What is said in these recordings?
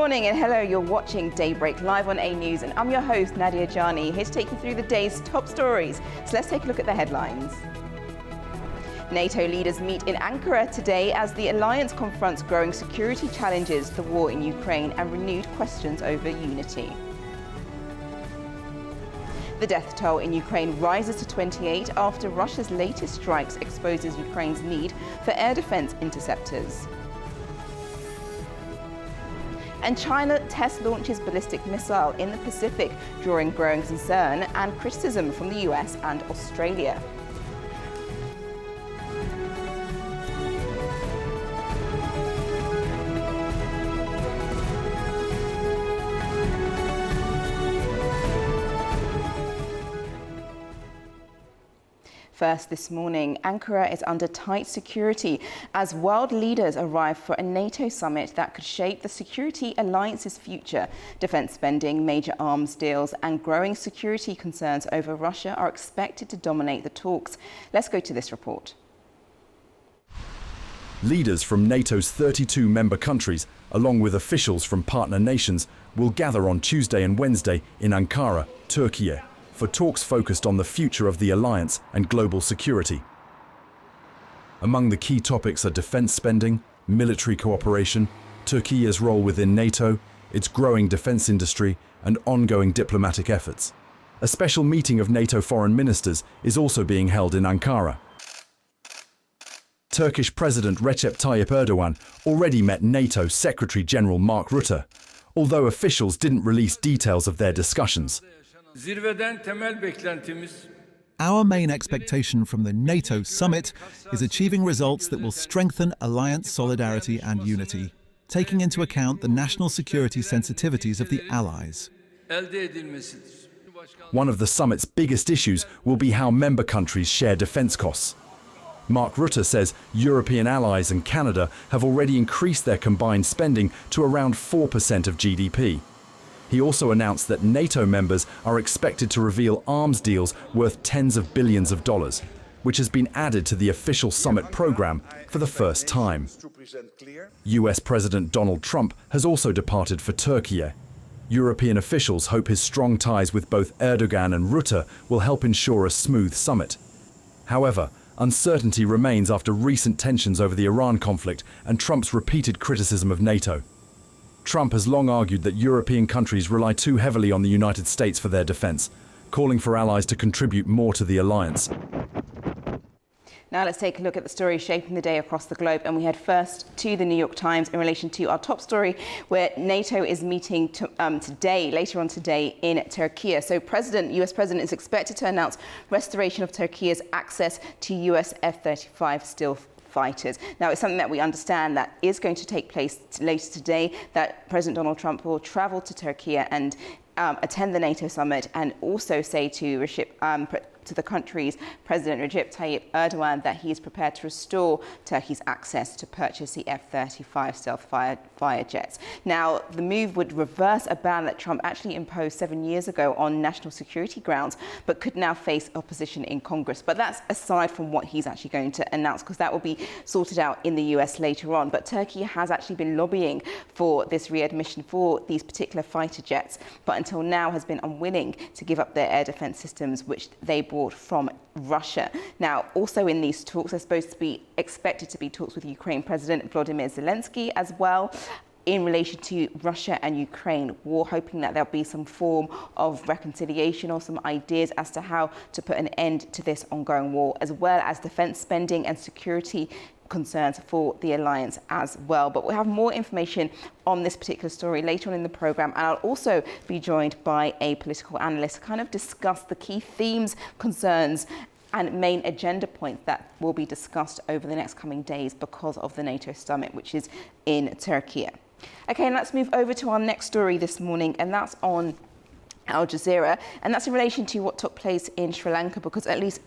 morning and hello, you're watching Daybreak live on A News and I'm your host Nadia Jani, here to take you through the day's top stories. So let's take a look at the headlines. NATO leaders meet in Ankara today as the alliance confronts growing security challenges, the war in Ukraine and renewed questions over unity. The death toll in Ukraine rises to 28 after Russia's latest strikes exposes Ukraine's need for air defense interceptors. And China test launches ballistic missile in the Pacific, drawing growing concern and criticism from the US and Australia. First this morning, Ankara is under tight security as world leaders arrive for a NATO summit that could shape the security alliance's future. Defence spending, major arms deals and growing security concerns over Russia are expected to dominate the talks. Let's go to this report. Leaders from NATO's 32 member countries, along with officials from partner nations, will gather on Tuesday and Wednesday in Ankara, Turkey, for talks focused on the future of the alliance and global security. Among the key topics are defence spending, military cooperation, Turkey's role within NATO, its growing defence industry and ongoing diplomatic efforts. A special meeting of NATO foreign ministers is also being held in Ankara. Turkish President Recep Tayyip Erdogan already met NATO Secretary General Mark Rutte, although officials didn't release details of their discussions. Our main expectation from the NATO summit is achieving results that will strengthen alliance solidarity and unity, taking into account the national security sensitivities of the allies. One of the summit's biggest issues will be how member countries share defence costs. Mark Rutte says European allies and Canada have already increased their combined spending to around 4% of GDP. He also announced that NATO members are expected to reveal arms deals worth tens of billions of dollars, which has been added to the official summit program for the first time. US President Donald Trump has also departed for Turkey. European officials hope his strong ties with both Erdogan and Rutte will help ensure a smooth summit. However, uncertainty remains after recent tensions over the Iran conflict and Trump's repeated criticism of NATO. Trump has long argued that European countries rely too heavily on the United States for their defence, calling for allies to contribute more to the alliance. Now let's take a look at the stories shaping the day across the globe, and we head first to the New York Times in relation to our top story, where NATO is meeting later on today in Turkey. So US President is expected to announce restoration of Turkey's access to US F-35 stealth fighters. Now, it's something that we understand that is going to take place later today, that President Donald Trump will travel to Turkey and attend the NATO summit and also say to the country's President Recep Tayyip Erdogan that he is prepared to restore Turkey's access to purchase the F-35 stealth fighter jets. Now, the move would reverse a ban that Trump actually imposed 7 years ago on national security grounds, but could now face opposition in Congress. But that's aside from what he's actually going to announce, because that will be sorted out in the US later on. But Turkey has actually been lobbying for this readmission for these particular fighter jets, but until now has been unwilling to give up their air defense systems, which they bought from Russia. Now, also in these talks, are supposed to be expected to be talks with Ukraine President Volodymyr Zelensky as well, in relation to Russia and Ukraine war, hoping that there'll be some form of reconciliation or some ideas as to how to put an end to this ongoing war, as well as defense spending and security concerns for the alliance as well. But we'll have more information on this particular story later on in the programme, and I'll also be joined by a political analyst to kind of discuss the key themes, concerns and main agenda points that will be discussed over the next coming days because of the NATO summit, which is in Turkey. Okay, and let's move over to our next story this morning, and that's on Al Jazeera, and that's in relation to what took place in Sri Lanka, because at least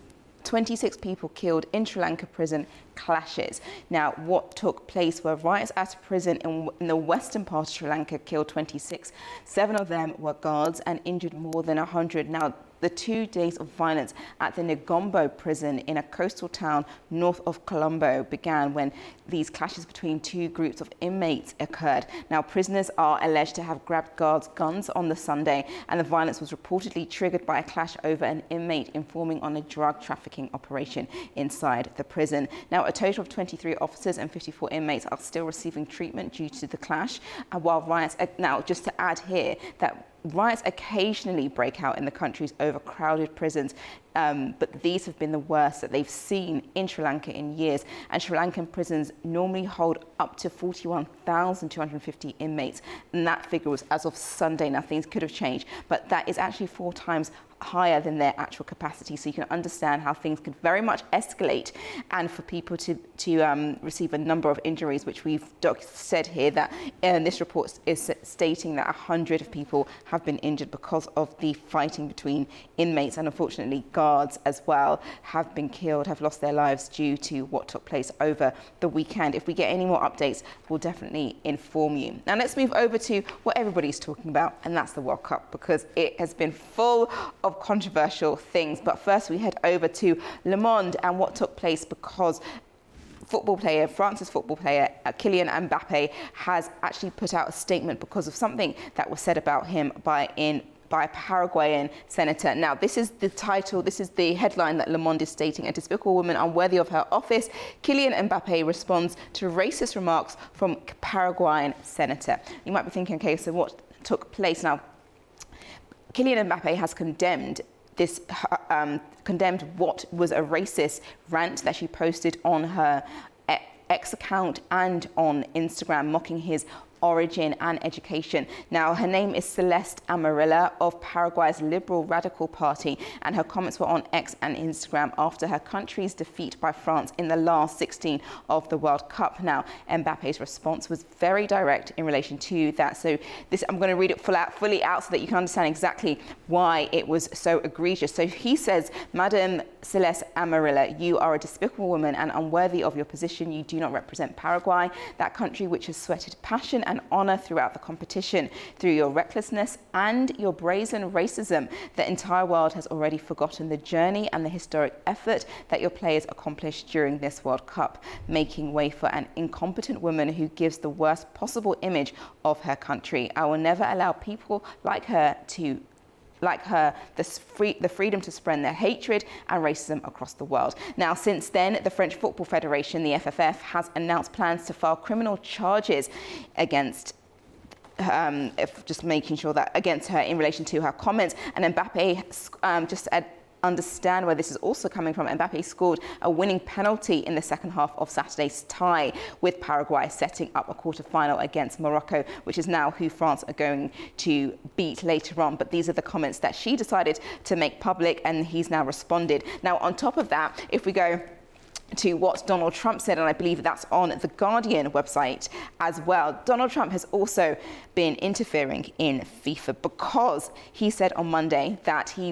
26 people killed in Sri Lanka prison clashes. Now, what took place were riots at a prison in the western part of Sri Lanka, killed 26. 7 of them were guards and injured more than 100. Now, the 2 days of violence at the Negombo prison in a coastal town north of Colombo began when these clashes between two groups of inmates occurred. Now, prisoners are alleged to have grabbed guards' guns on the Sunday, and the violence was reportedly triggered by a clash over an inmate informing on a drug trafficking operation inside the prison. Now, a total of 23 officers and 54 inmates are still receiving treatment due to the clash, while riots, now just to add here that riots occasionally break out in the country's overcrowded prisons, but these have been the worst that they've seen in Sri Lanka in years. And Sri Lankan prisons normally hold up to 41,250 inmates. And that figure was as of Sunday. Now, things could have changed, but that is actually 4 times higher than their actual capacity. So you can understand how things could very much escalate, and for people to receive a number of injuries, which we've said here that this report is stating that 100 of people have been injured because of the fighting between inmates, and unfortunately guards as well have been killed, have lost their lives due to what took place over the weekend. If we get any more updates, we'll definitely inform you. Now let's move over to what everybody's talking about, and that's the World Cup, because it has been full of controversial things. But first we head over to Le Monde and what took place, because France's football player Kylian Mbappe has actually put out a statement because of something that was said about him by a Paraguayan senator. Now, this is the title, this is the headline that Le Monde is stating: a despicable woman unworthy of her office. Kylian Mbappe responds to racist remarks from Paraguayan senator. You might be thinking, okay, so what took place? Now, Kylian Mbappe has condemned what was a racist rant that she posted on her X account and on Instagram, mocking his origin and education. Now, her name is Celeste Amarilla of Paraguay's Liberal Radical Party, and her comments were on X and Instagram after her country's defeat by France in the last 16 of the World Cup. Now, Mbappe's response was very direct in relation to that. So this, I'm going to read it fully out so that you can understand exactly why it was so egregious. So he says, Madam Celeste Amarilla, you are a despicable woman and unworthy of your position. You do not represent Paraguay, that country which has sweated passion and honor throughout the competition. Through your recklessness and your brazen racism, the entire world has already forgotten the journey and the historic effort that your players accomplished during this World Cup, making way for an incompetent woman who gives the worst possible image of her country. I will never allow people like her the freedom to spread their hatred and racism across the world. Now, since then, the French Football Federation, the FFF, has announced plans to file criminal charges against just making sure that against her in relation to her comments. And Mbappe, just to understand where this is also coming from, Mbappe scored a winning penalty in the second half of Saturday's tie with Paraguay, setting up a quarter-final against Morocco, which is now who France are going to beat later on. But these are the comments that she decided to make public, and he's now responded. Now, on top of that, if we go to what Donald Trump said, and I believe that's on the Guardian website as well. Donald Trump has also been interfering in FIFA, because he said on Monday that he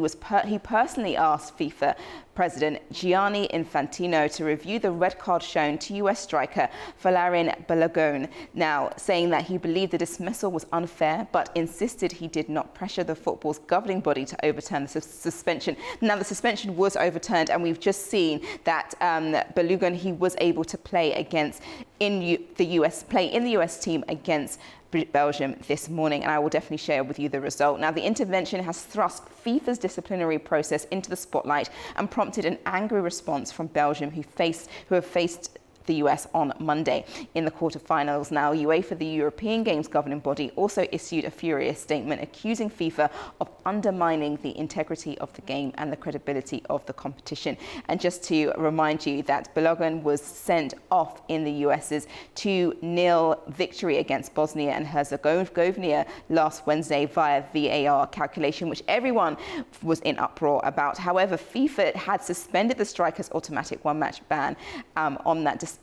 personally asked FIFA President Gianni Infantino to review the red card shown to US striker Valérien Balogun, now saying that he believed the dismissal was unfair, but insisted he did not pressure the football's governing body to overturn the suspension. Now, the suspension was overturned, and we've just seen that Balogun, he was able to play in the US team against Belgium this morning, and I will definitely share with you the result. Now, the intervention has thrust FIFA's disciplinary process into the spotlight and prompted an angry response from Belgium, who have faced the US on Monday in the quarterfinals. Now, UEFA, the European Games governing body, also issued a furious statement accusing FIFA of undermining the integrity of the game and the credibility of the competition. And just to remind you that Balogun was sent off in the US's 2-0 victory against Bosnia and Herzegovina last Wednesday via VAR calculation, which everyone was in uproar about. However, FIFA had suspended the striker's automatic one-match ban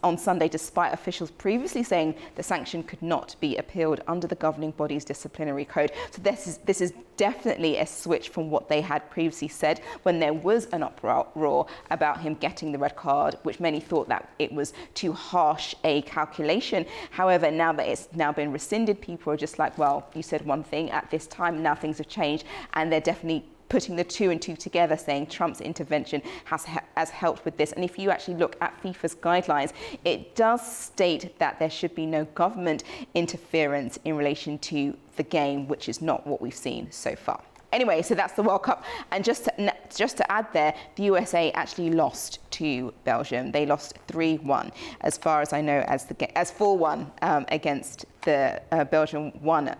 on Sunday, despite officials previously saying the sanction could not be appealed under the governing body's disciplinary code. So this is definitely a switch from what they had previously said when there was an uproar about him getting the red card, which many thought that it was too harsh a calculation. However, now that it's now been rescinded, people are just like, well, you said one thing at this time, now things have changed, and they're definitely putting the two and two together, saying Trump's intervention has helped with this. And if you actually look at FIFA's guidelines, it does state that there should be no government interference in relation to the game, which is not what we've seen so far. Anyway, so that's the World Cup. And just to add there, the USA actually lost to Belgium. They lost 3-1, as far as I know, as 4-1 against the Belgium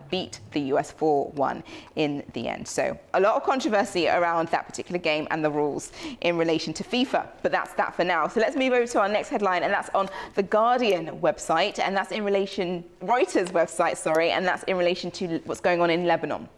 beat the US 4-1 in the end. So a lot of controversy around that particular game and the rules in relation to FIFA. But that's that for now. So let's move over to our next headline, and that's on the Guardian website, and that's in relation, Reuters website, sorry, and that's in relation to what's going on in Lebanon.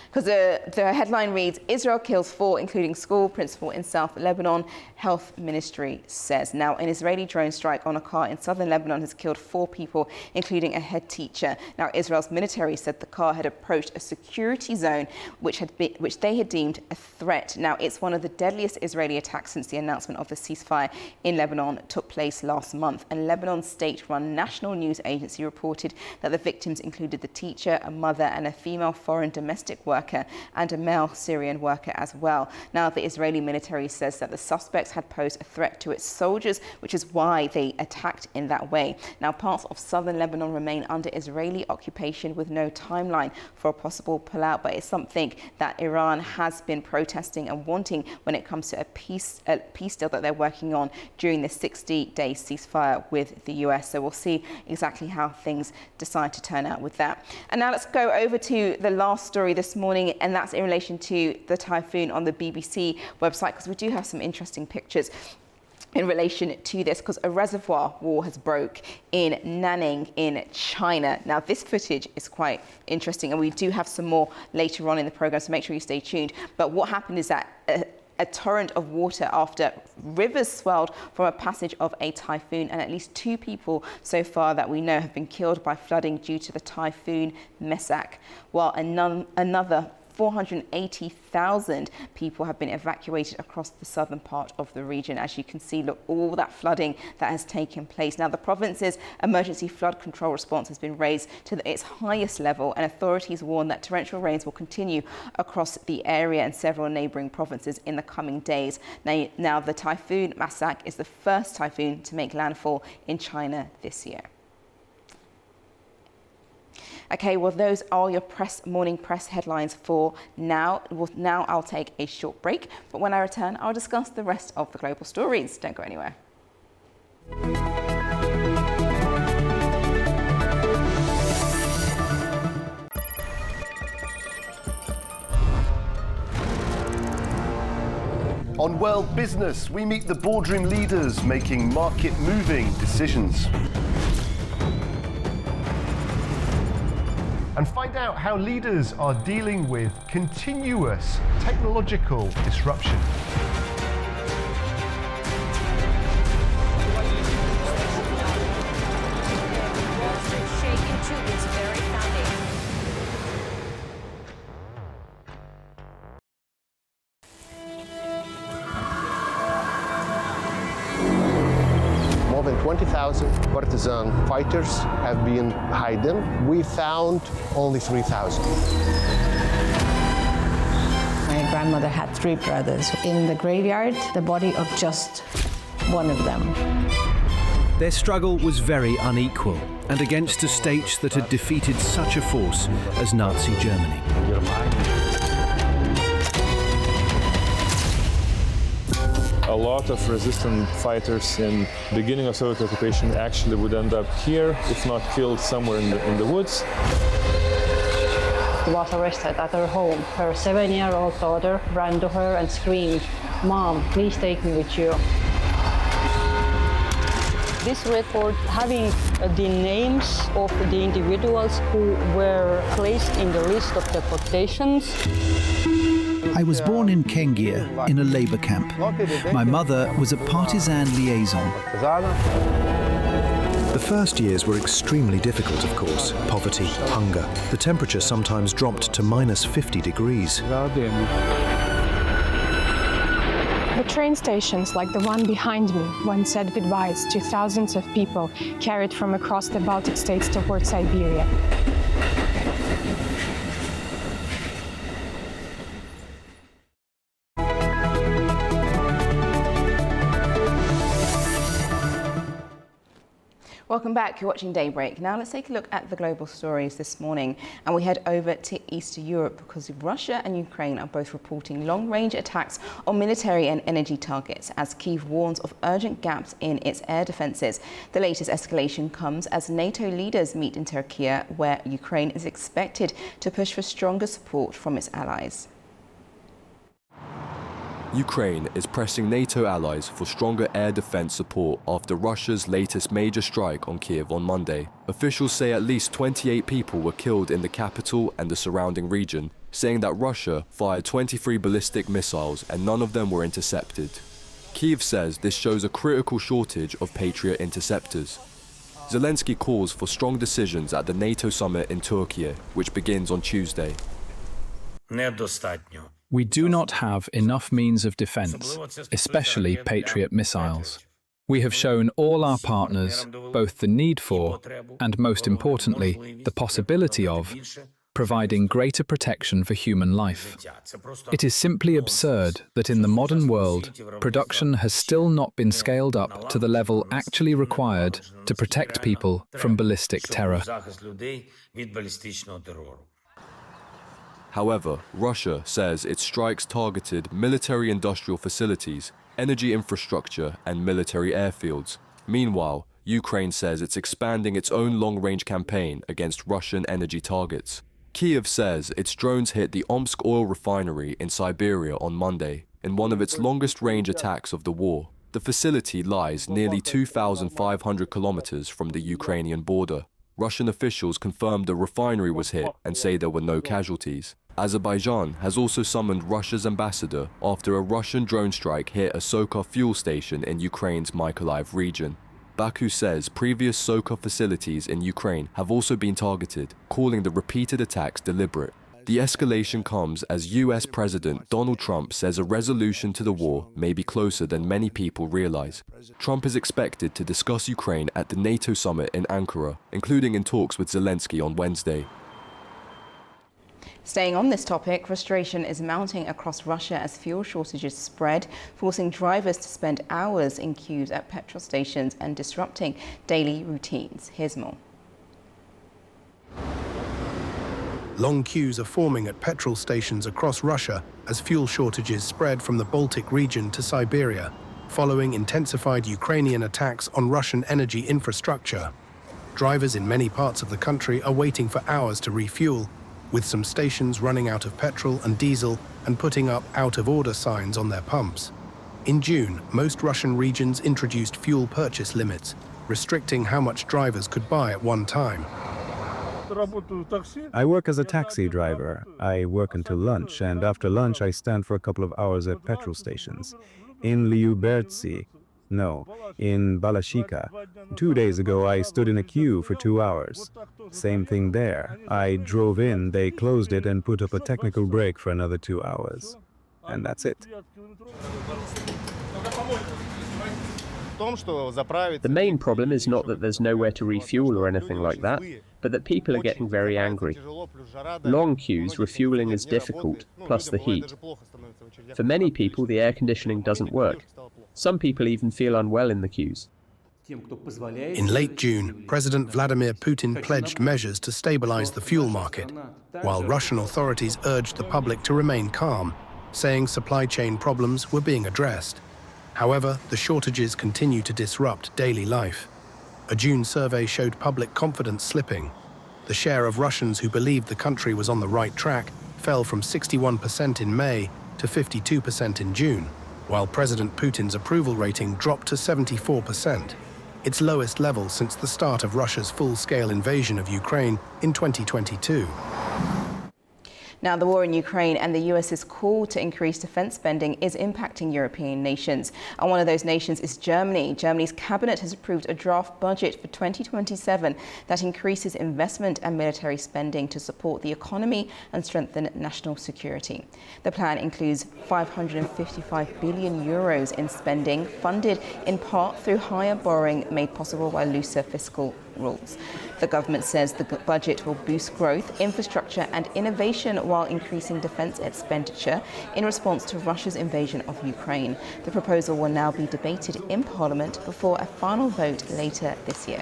Because the headline reads, Israel kills 4, including school principal in South Lebanon, Health Ministry says. Now, an Israeli drone strike on a car in southern Lebanon has killed 4 people, including a head teacher. Now, Israel's military said the car had approached a security zone which they had deemed a threat. Now, it's one of the deadliest Israeli attacks since the announcement of the ceasefire in Lebanon took place last month. And Lebanon's state-run national news agency reported that the victims included the teacher, a mother, and a female foreign domestic worker, and a male Syrian worker as well. Now, the Israeli military says that the suspects had posed a threat to its soldiers, which is why they attacked in that way. Now, parts of southern Lebanon remain under Israeli occupation with no timeline for a possible pullout, but it's something that Iran has been protesting and wanting when it comes to a peace deal that they're working on during the 60-day ceasefire with the US. So we'll see exactly how things decide to turn out with that. And now let's go over to the last story this morning, and that's in relation to the typhoon on the BBC website, because we do have some interesting pictures in relation to this, because a reservoir wall has broke in Nanning in China. Now, this footage is quite interesting, and we do have some more later on in the program, so make sure you stay tuned. But what happened is that a torrent of water after rivers swelled from a passage of a typhoon, and at least 2 people so far that we know have been killed by flooding due to the typhoon Mesak, while another 480,000 people have been evacuated across the southern part of the region. As you can see, look, all that flooding that has taken place. Now, the province's emergency flood control response has been raised to its highest level, and authorities warn that torrential rains will continue across the area and several neighbouring provinces in the coming days. Now, the typhoon Mesak is the first typhoon to make landfall in China this year. Okay, well, those are your morning press headlines for now. Now I'll take a short break, but when I return, I'll discuss the rest of the global stories. Don't go anywhere. On World Business, we meet the boardroom leaders making market-moving decisions. And find out how leaders are dealing with continuous technological disruption. More than 20,000 partisan fighters have been hidden. We found only 3,000. My grandmother had 3 brothers. In the graveyard, the body of just one of them. Their struggle was very unequal and against a state that had defeated such a force as Nazi Germany. A lot of resistant fighters in the beginning of Soviet occupation actually would end up here, if not killed somewhere in the woods. She was arrested at her home. Her 7-year-old daughter ran to her and screamed, "Mom, please take me with you." This record having the names of the individuals who were placed in the list of deportations. I was born in Kengia, in a labor camp. My mother was a partisan liaison. The first years were extremely difficult, of course. Poverty, hunger. The temperature sometimes dropped to minus 50 degrees. The train stations, like the one behind me, once said goodbyes to thousands of people carried from across the Baltic states towards Siberia. – Welcome back. You're watching Daybreak. Now let's take a look at the global stories this morning, and we head over to Eastern Europe because Russia and Ukraine are both reporting long-range attacks on military and energy targets as Kyiv warns of urgent gaps in its air defences. The latest escalation comes as NATO leaders meet in Turkey, where Ukraine is expected to push for stronger support from its allies. Ukraine is pressing NATO allies for stronger air defense support after Russia's latest major strike on Kyiv on Monday. Officials say at least 28 people were killed in the capital and the surrounding region, saying that Russia fired 23 ballistic missiles and none of them were intercepted. Kyiv says this shows a critical shortage of Patriot interceptors. Zelensky calls for strong decisions at the NATO summit in Turkey, which begins on Tuesday. We do not have enough means of defense, especially Patriot missiles. We have shown all our partners both the need for, and most importantly, the possibility of, providing greater protection for human life. It is simply absurd that in the modern world, production has still not been scaled up to the level actually required to protect people from ballistic terror. However, Russia says its strikes targeted military-industrial facilities, energy infrastructure, and military airfields. Meanwhile, Ukraine says it's expanding its own long-range campaign against Russian energy targets. Kyiv says its drones hit the Omsk oil refinery in Siberia on Monday, in one of its longest-range attacks of the war. The facility lies nearly 2,500 kilometers from the Ukrainian border. Russian officials confirmed the refinery was hit and say there were no casualties. Azerbaijan has also summoned Russia's ambassador after a Russian drone strike hit a Sokar fuel station in Ukraine's Mykolaiv region. Baku says previous Sokar facilities in Ukraine have also been targeted, calling the repeated attacks deliberate. The escalation comes as US President Donald Trump says a resolution to the war may be closer than many people realize. Trump is expected to discuss Ukraine at the NATO summit in Ankara, including in talks with Zelensky on Wednesday. Staying on this topic, frustration is mounting across Russia as fuel shortages spread, forcing drivers to spend hours in queues at petrol stations and disrupting daily routines. Here's more. Long queues are forming at petrol stations across Russia as fuel shortages spread from the Baltic region to Siberia, following intensified Ukrainian attacks on Russian energy infrastructure. Drivers in many parts of the country are waiting for hours to refuel, with some stations running out of petrol and diesel and putting up out-of-order signs on their pumps. In June, most Russian regions introduced fuel purchase limits, restricting how much drivers could buy at one time. I work as a taxi driver. I work until lunch, and after lunch I stand for a couple of hours at petrol stations. In in Balashika. 2 days ago I stood in a queue for 2 hours. Same thing there. I drove in, they closed it and put up a technical brake for another 2 hours. And that's it. The main problem is not that there's nowhere to refuel or anything like that, but that people are getting very angry. Long queues, refueling is difficult, plus the heat. For many people, the air conditioning doesn't work. Some people even feel unwell in the queues. In late June, President Vladimir Putin pledged measures to stabilize the fuel market, while Russian authorities urged the public to remain calm, saying supply chain problems were being addressed. However, the shortages continue to disrupt daily life. A June survey showed public confidence slipping. The share of Russians who believed the country was on the right track fell from 61% in May to 52% in June, while President Putin's approval rating dropped to 74%, its lowest level since the start of Russia's full-scale invasion of Ukraine in 2022. Now, the war in Ukraine and the US's call to increase defense spending is impacting European nations. And one of those nations is Germany. Germany's cabinet has approved a draft budget for 2027 that increases investment and military spending to support the economy and strengthen national security. The plan includes 555 billion euros in spending, funded in part through higher borrowing made possible by looser fiscal rules. The government says the budget will boost growth, infrastructure and innovation while increasing defense expenditure in response to Russia's invasion of Ukraine. The proposal will now be debated in Parliament before a final vote later this year.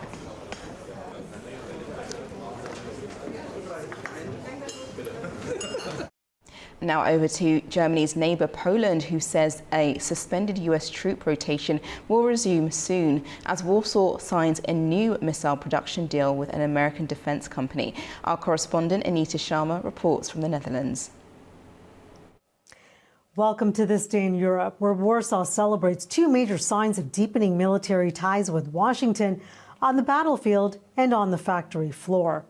Now over to Germany's neighbour Poland, who says a suspended US troop rotation will resume soon as Warsaw signs a new missile production deal with an American defence company. Our correspondent Anita Sharma reports from the Netherlands. Welcome to This Day in Europe, where Warsaw celebrates two major signs of deepening military ties with Washington on the battlefield and on the factory floor.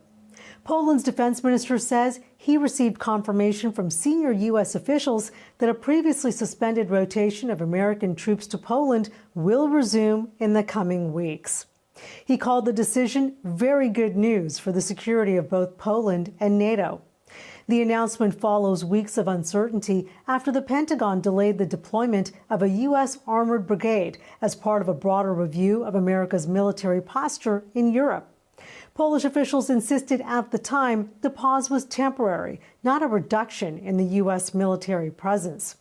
Poland's defense minister says he received confirmation from senior U.S. officials that a previously suspended rotation of American troops to Poland will resume in the coming weeks. He called the decision very good news for the security of both Poland and NATO. The announcement follows weeks of uncertainty after the Pentagon delayed the deployment of a U.S. armored brigade as part of a broader review of America's military posture in Europe. Polish officials insisted at the time the pause was temporary, not a reduction in the U.S. military presence.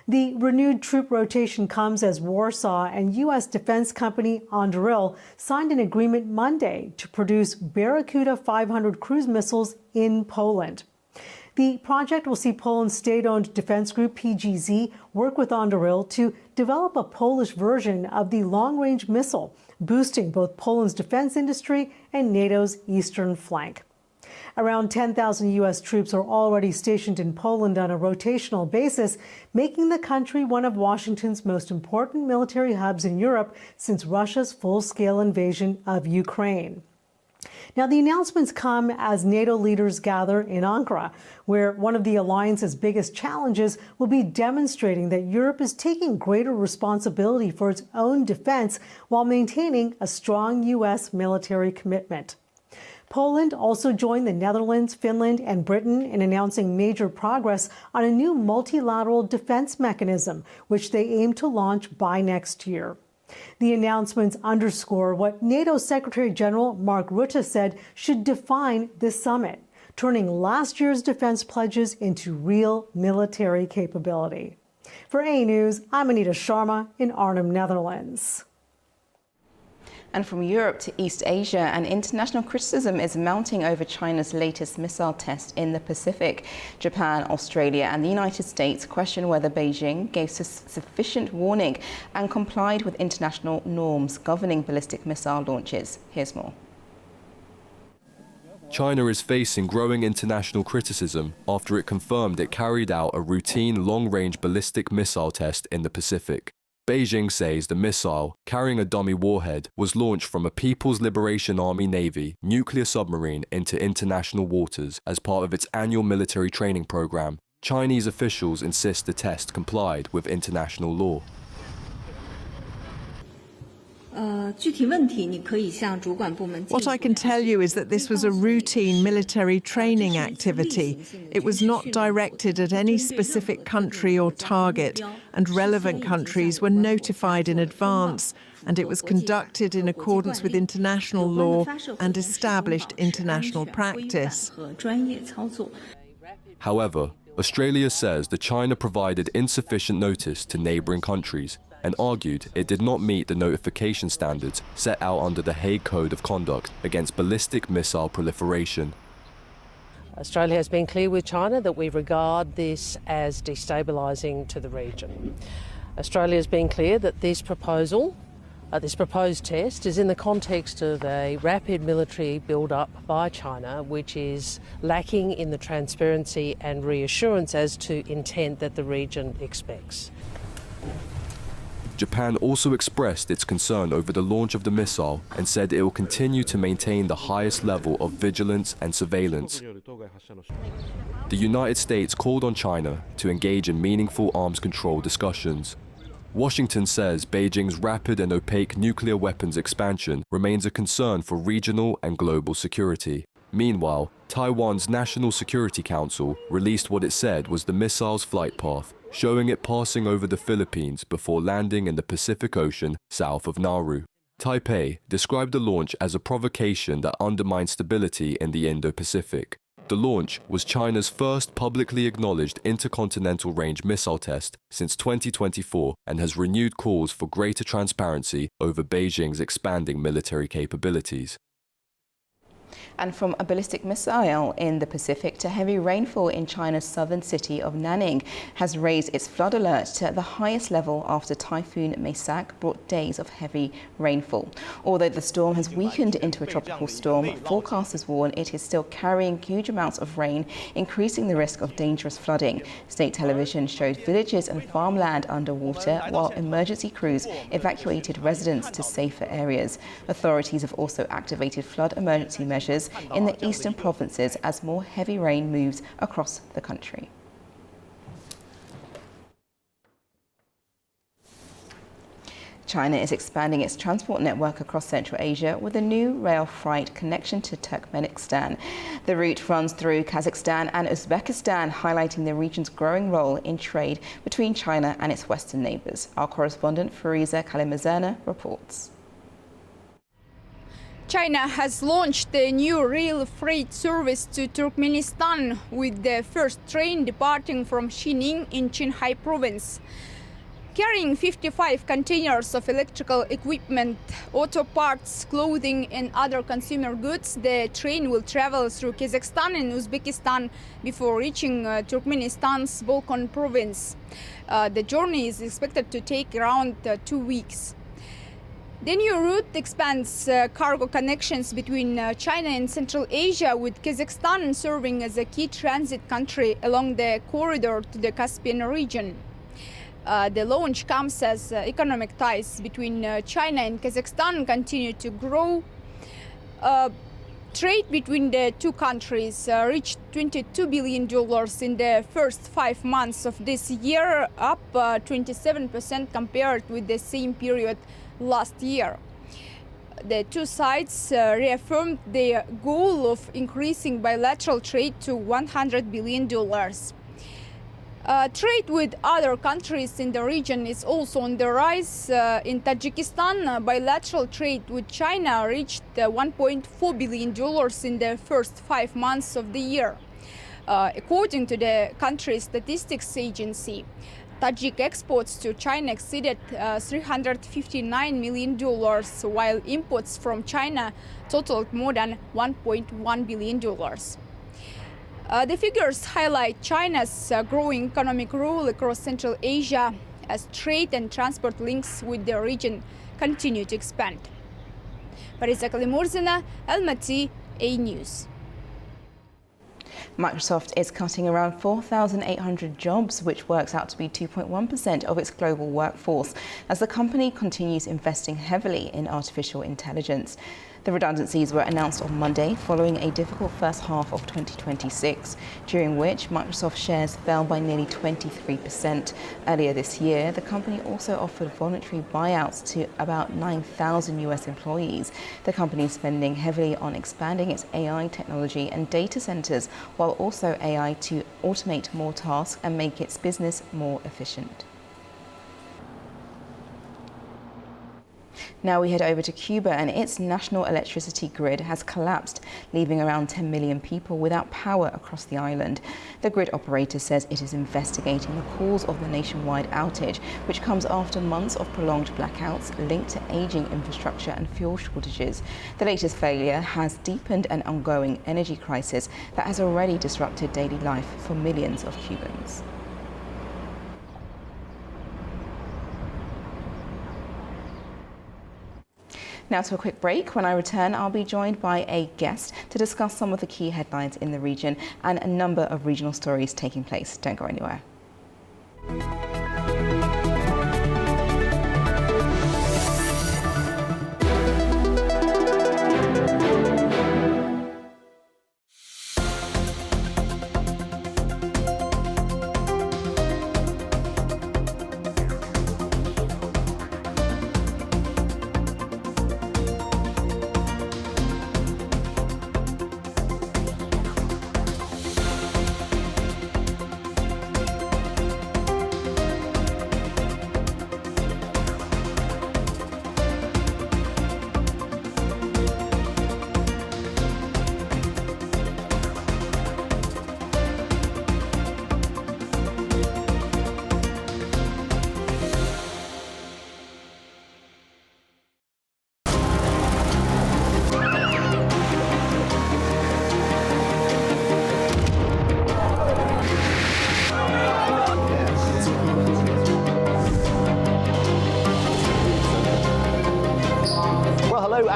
The renewed troop rotation comes as Warsaw and U.S. defense company Anduril signed an agreement Monday to produce Barracuda 500 cruise missiles in Poland. The project will see Poland's state-owned defense group PGZ work with Anduril to develop a Polish version of the long-range missile, boosting both Poland's defense industry and NATO's eastern flank. Around 10,000 U.S. troops are already stationed in Poland on a rotational basis, making the country one of Washington's most important military hubs in Europe since Russia's full-scale invasion of Ukraine. Now, the announcements come as NATO leaders gather in Ankara, where one of the alliance's biggest challenges will be demonstrating that Europe is taking greater responsibility for its own defense while maintaining a strong U.S. military commitment. Poland also joined the Netherlands, Finland, and Britain in announcing major progress on a new multilateral defense mechanism, which they aim to launch by next year. The announcements underscore what NATO Secretary General Mark Rutte said should define this summit, turning last year's defense pledges into real military capability. For A News, I'm Anita Sharma in Arnhem, Netherlands. And from Europe to East Asia, an international criticism is mounting over China's latest missile test in the Pacific. Japan, Australia and the United States question whether Beijing gave sufficient warning and complied with international norms governing ballistic missile launches. Here's more. China is facing growing international criticism after it confirmed it carried out a routine long-range ballistic missile test in the Pacific. Beijing says the missile, carrying a dummy warhead, was launched from a People's Liberation Army Navy nuclear submarine into international waters as part of its annual military training program. Chinese officials insist the test complied with international law. What I can tell you is that this was a routine military training activity. It was not directed at any specific country or target, and relevant countries were notified in advance, and it was conducted in accordance with international law and established international practice. However, Australia says that China provided insufficient notice to neighbouring countries and argued it did not meet the notification standards set out under the Hague Code of Conduct against ballistic missile proliferation. Australia has been clear with China that we regard this as destabilising to the region. Australia has been clear that this proposed test is in the context of a rapid military build-up by China, which is lacking in the transparency and reassurance as to intent that the region expects. Japan also expressed its concern over the launch of the missile and said it will continue to maintain the highest level of vigilance and surveillance. The United States called on China to engage in meaningful arms control discussions. Washington says Beijing's rapid and opaque nuclear weapons expansion remains a concern for regional and global security. Meanwhile, Taiwan's National Security Council released what it said was the missile's flight path, showing it passing over the Philippines before landing in the Pacific Ocean south of Nauru. Taipei described the launch as a provocation that undermined stability in the Indo-Pacific. The launch was China's first publicly acknowledged intercontinental range missile test since 2024 and has renewed calls for greater transparency over Beijing's expanding military capabilities. And from a ballistic missile in the Pacific to heavy rainfall in China's southern city of Nanning has raised its flood alert to the highest level after Typhoon Maysak brought days of heavy rainfall. Although the storm has weakened into a tropical storm, forecasters warn it is still carrying huge amounts of rain, increasing the risk of dangerous flooding. State television showed villages and farmland underwater, while emergency crews evacuated residents to safer areas. Authorities have also activated flood emergency measures in the eastern provinces as more heavy rain moves across the country. China is expanding its transport network across Central Asia with a new rail freight connection to Turkmenistan. The route runs through Kazakhstan and Uzbekistan, highlighting the region's growing role in trade between China and its western neighbours. Our correspondent Fariza Kalimazana reports. China has launched a new rail freight service to Turkmenistan with the first train departing from Xining in Qinghai province. Carrying 55 containers of electrical equipment, auto parts, clothing and other consumer goods, the train will travel through Kazakhstan and Uzbekistan before reaching Turkmenistan's Balkan province. The journey is expected to take around 2 weeks. The new route expands cargo connections between China and Central Asia, with Kazakhstan serving as a key transit country along the corridor to the Caspian region. The launch comes as economic ties between China and Kazakhstan continue to grow. Trade between the two countries reached $22 billion in the first 5 months of this year, up 27% compared with the same period last year. The two sides reaffirmed their goal of increasing bilateral trade to $100 billion. Trade with other countries in the region is also on the rise. In Tajikistan, bilateral trade with China reached $1.4 billion in the first 5 months of the year. According to the country's statistics agency, Tajik exports to China exceeded $359 million, while imports from China totaled more than $1.1 billion. The figures highlight China's growing economic role across Central Asia as trade and transport links with the region continue to expand. Fariza Kalimurzina, Almaty, A News. Microsoft is cutting around 4,800 jobs, which works out to be 2.1% of its global workforce, as the company continues investing heavily in artificial intelligence. The redundancies were announced on Monday following a difficult first half of 2026, during which Microsoft shares fell by nearly 23%. Earlier this year, the company also offered voluntary buyouts to about 9,000 US employees. The company is spending heavily on expanding its AI technology and data centers, while also AI to automate more tasks and make its business more efficient. Now we head over to Cuba, and its national electricity grid has collapsed, leaving around 10 million people without power across the island. The grid operator says it is investigating the cause of the nationwide outage, which comes after months of prolonged blackouts linked to aging infrastructure and fuel shortages. The latest failure has deepened an ongoing energy crisis that has already disrupted daily life for millions of Cubans. Now to a quick break. When I return, I'll be joined by a guest to discuss some of the key headlines in the region and a number of regional stories taking place. Don't go anywhere.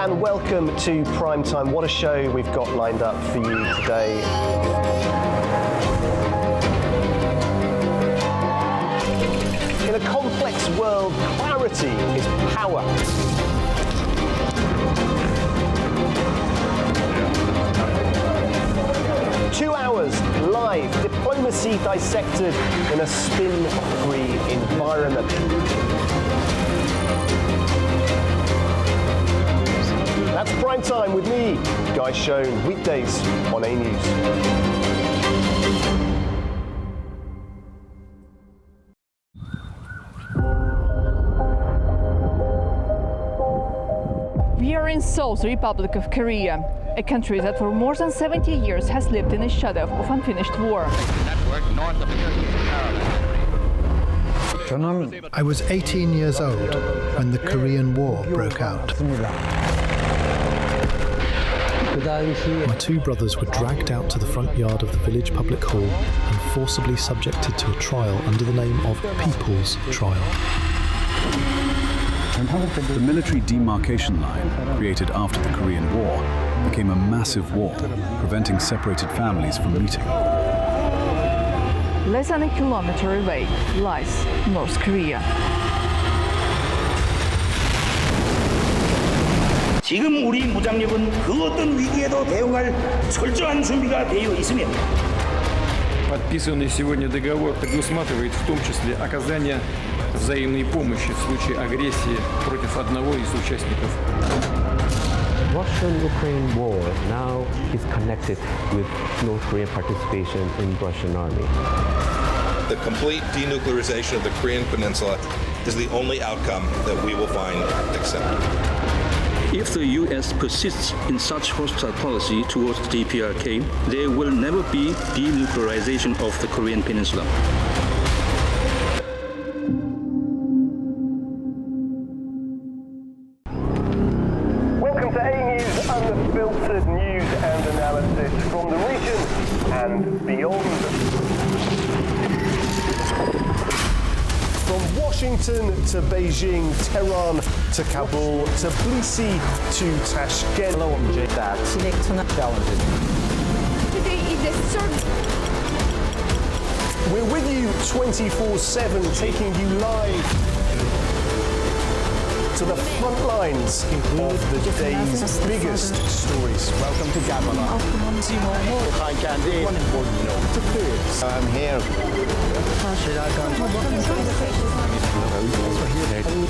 and welcome to Prime Time. What a show we've got lined up for you today. In a complex world, clarity is power. Two hours live, diplomacy dissected in a spin-free environment. That's Prime Time with me, Guy Schoen, weekdays on A News. We are in Seoul's Republic of Korea, a country that for more than 70 years has lived in the shadow of unfinished war. I was 18 years old when the Korean War broke out. My two brothers were dragged out to the front yard of the village public hall and forcibly subjected to a trial under the name of People's Trial. The military demarcation line, created after the Korean War, became a massive wall, preventing separated families from meeting. Less than a kilometer away lies North Korea. 지금 우리 무장력은 그 어떤 위기에도 대응할 철저한 준비가 되어 있으며 Подписанный сегодня договор предусматривает в том числе оказание взаимной помощи в случае агрессии против одного из участников. The Russian-Ukraine war now is connected with North Korean participation in Russian army. The complete denuclearization of the Korean Peninsula is the only outcome that we will find acceptable. If the U.S. persists in such hostile policy towards the DPRK, there will never be denuclearization of the Korean Peninsula. Welcome to A News, unfiltered news and analysis from the region and beyond. From Washington to Beijing, Tehran to Kabul, to Tbilisi to Tashkent. Hello, I'm Jay. That's challenges. Today is the third. We're with you 24/7, taking you live to the front lines of the day's biggest stories. Welcome to Gabala. I'm here.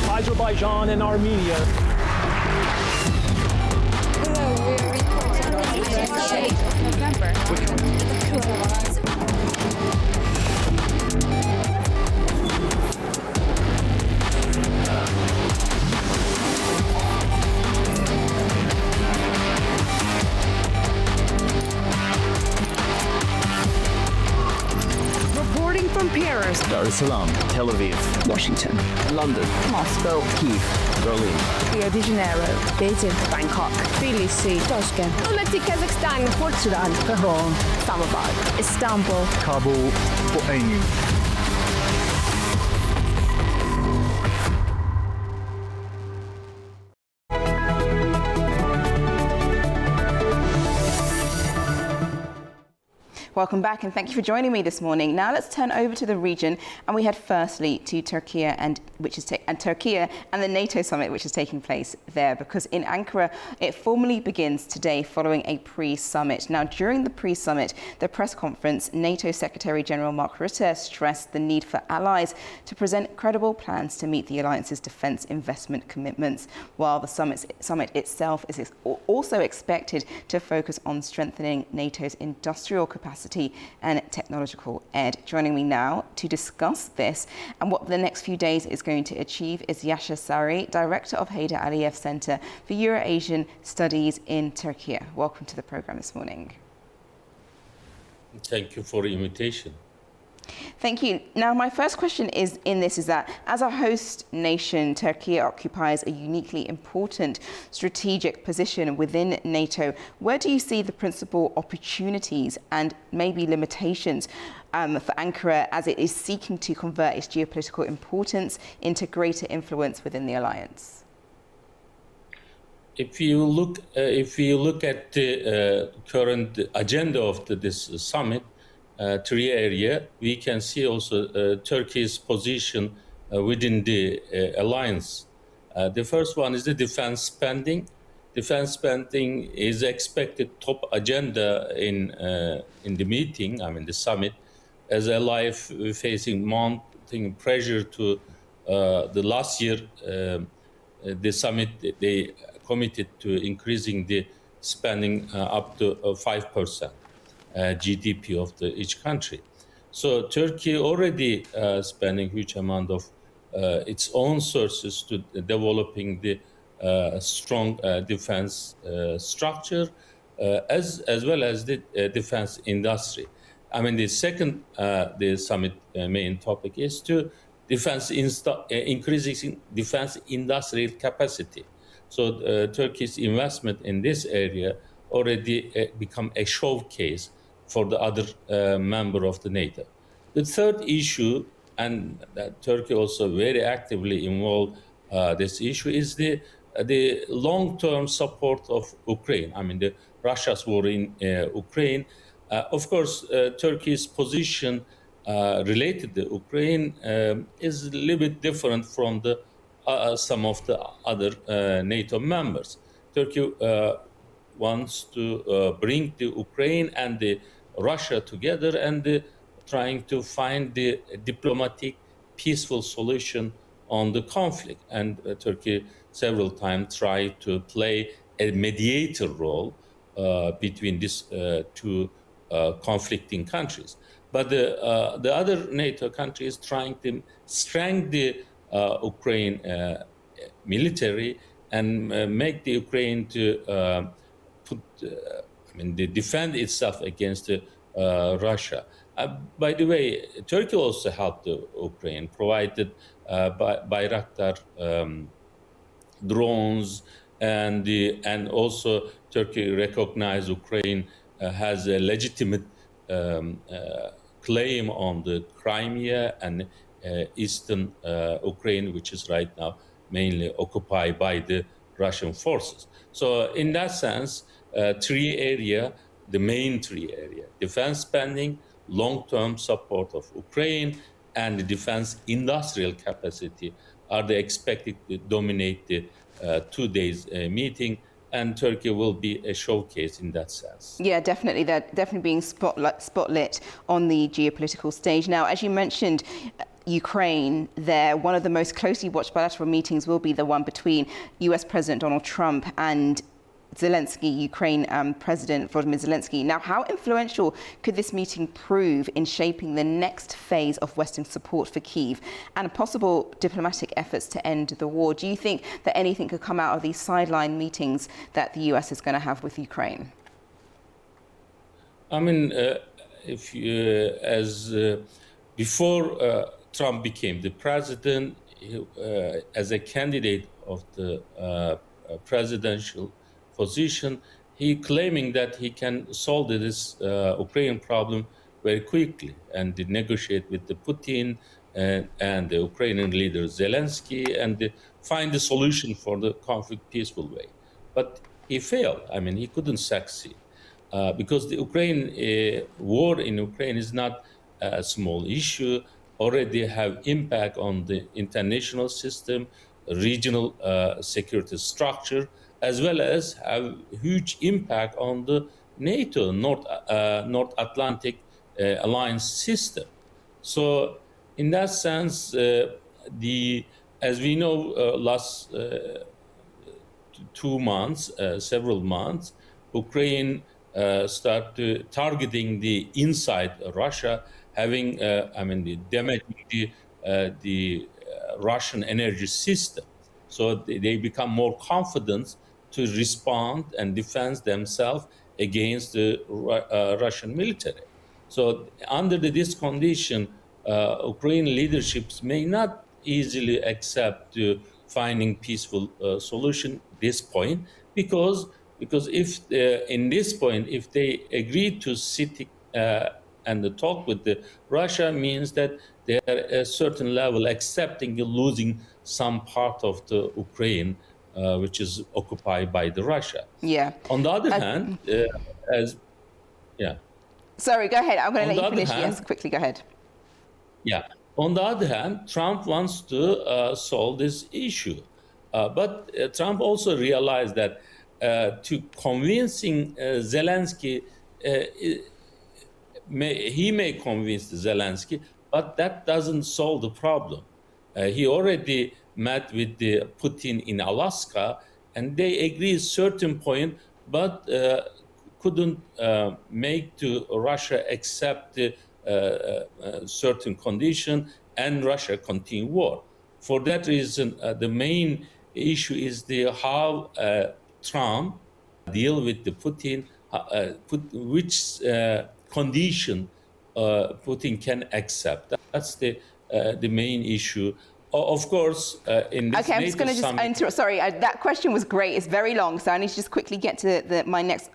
Azerbaijan and Armenia. Reporting from Paris, Dar es Salaam, Tel Aviv, Washington, London, Moscow, Kyiv, Berlin, Rio de Janeiro, Beijing, Bangkok, Tbilisi, Tashkent, Almaty, Kazakhstan, Port Sudan, Lahore, Islamabad, Istanbul, Kabul, for A News. Welcome back and thank you for joining me this morning. Now let's turn over to the region and we head firstly to Turkey and the NATO summit which is taking place there, because in Ankara it formally begins today following a pre-summit. Now during the pre-summit, the press conference, NATO Secretary General Mark Rutte stressed the need for allies to present credible plans to meet the alliance's defence investment commitments, while the summit itself is also expected to focus on strengthening NATO's industrial capacity and technological edge. Joining me now to discuss this and what the next few days is going to achieve is Yasha Sari, Director of Heydar Aliyev Center for Euro-Asian Studies in Turkey. Welcome to the program this morning. Thank you for the invitation. Thank you. Now, my first question is that as a host nation, Turkey occupies a uniquely important strategic position within NATO. Where do you see the principal opportunities and maybe limitations for Ankara as it is seeking to convert its geopolitical importance into greater influence within the alliance? if you look at the current agenda of this summit, three area, we can see also Turkey's position within the alliance. The first one is the defense spending. Defense spending is expected top agenda in the meeting, I mean the summit, as ally facing mounting pressure to the last year. The summit, they committed to increasing the spending up to 5% GDP of each country. So Turkey already spending huge amount of its own sources to developing the strong defense structure as well as the defense industry. I mean, the second, the summit main topic is to increasing defense industrial capacity. So Turkey's investment in this area already become a showcase for the other member of the NATO. The third issue, and Turkey also very actively involved this issue, is the long-term support of Ukraine. I mean, the Russia's war in Ukraine. Of course, Turkey's position related to Ukraine is a little bit different from the some of the other NATO members. Turkey wants to bring the Ukraine and the Russia together and trying to find the diplomatic, peaceful solution on the conflict. And Turkey several times tried to play a mediator role between these two conflicting countries. But the other NATO country is trying to strengthen the Ukraine military and make the Ukraine to defend itself against Russia. By the way, Turkey also helped the Ukraine, provided Bayraktar drones, and also Turkey recognized Ukraine has a legitimate claim on the Crimea and eastern Ukraine, which is right now mainly occupied by the Russian forces. So in that sense, the main three areas, defense spending, long-term support of Ukraine, and the defense industrial capacity are the expected to dominate the 2 days meeting. And Turkey will be a showcase in that sense. Yeah, definitely. They're definitely being spotlit on the geopolitical stage. Now, as you mentioned, Ukraine, one of the most closely watched bilateral meetings will be the one between US President Donald Trump and Zelensky, Ukraine President Volodymyr Zelensky. Now, how influential could this meeting prove in shaping the next phase of Western support for Kyiv and possible diplomatic efforts to end the war? Do you think that anything could come out of these sideline meetings that the US is going to have with Ukraine? I mean, before Trump became the president, as a candidate of the presidential position, he claiming that he can solve this Ukrainian problem very quickly and negotiate with the Putin and the Ukrainian leader Zelensky and find a solution for the conflict peaceful way. But he failed. I mean, he couldn't succeed because the war in Ukraine is not a small issue. Already have impact on the international system, regional security structure, as well as have huge impact on the NATO, North Atlantic Alliance system. So in that sense, as we know, last several months, Ukraine started targeting the inside Russia, having, damaging the Russian energy system. So they become more confident to respond and defend themselves against the Russian military. So under this condition, Ukrainian leaderships may not easily accept finding peaceful solution at this point, because if in this point, if they agree to sit and talk with Russia, means that they are at a certain level accepting losing some part of the Ukraine which is occupied by the Russia. Yeah. On the other hand, Sorry, go ahead. I'm going to let you finish. Hand, yes, quickly, go ahead. Yeah. On the other hand, Trump wants to solve this issue. But Trump also realized that to convincing Zelensky, he may convince Zelensky, but that doesn't solve the problem. He already met with Putin in Alaska, and they agreed certain point, but couldn't make to Russia accept certain condition, and Russia continue war. For that reason, the main issue is how Trump deal with the Putin, which condition Putin can accept. That's the main issue. Of course, in this okay, I'm just going to interrupt. Sorry, that question was great. It's very long, so I need to just quickly get to my next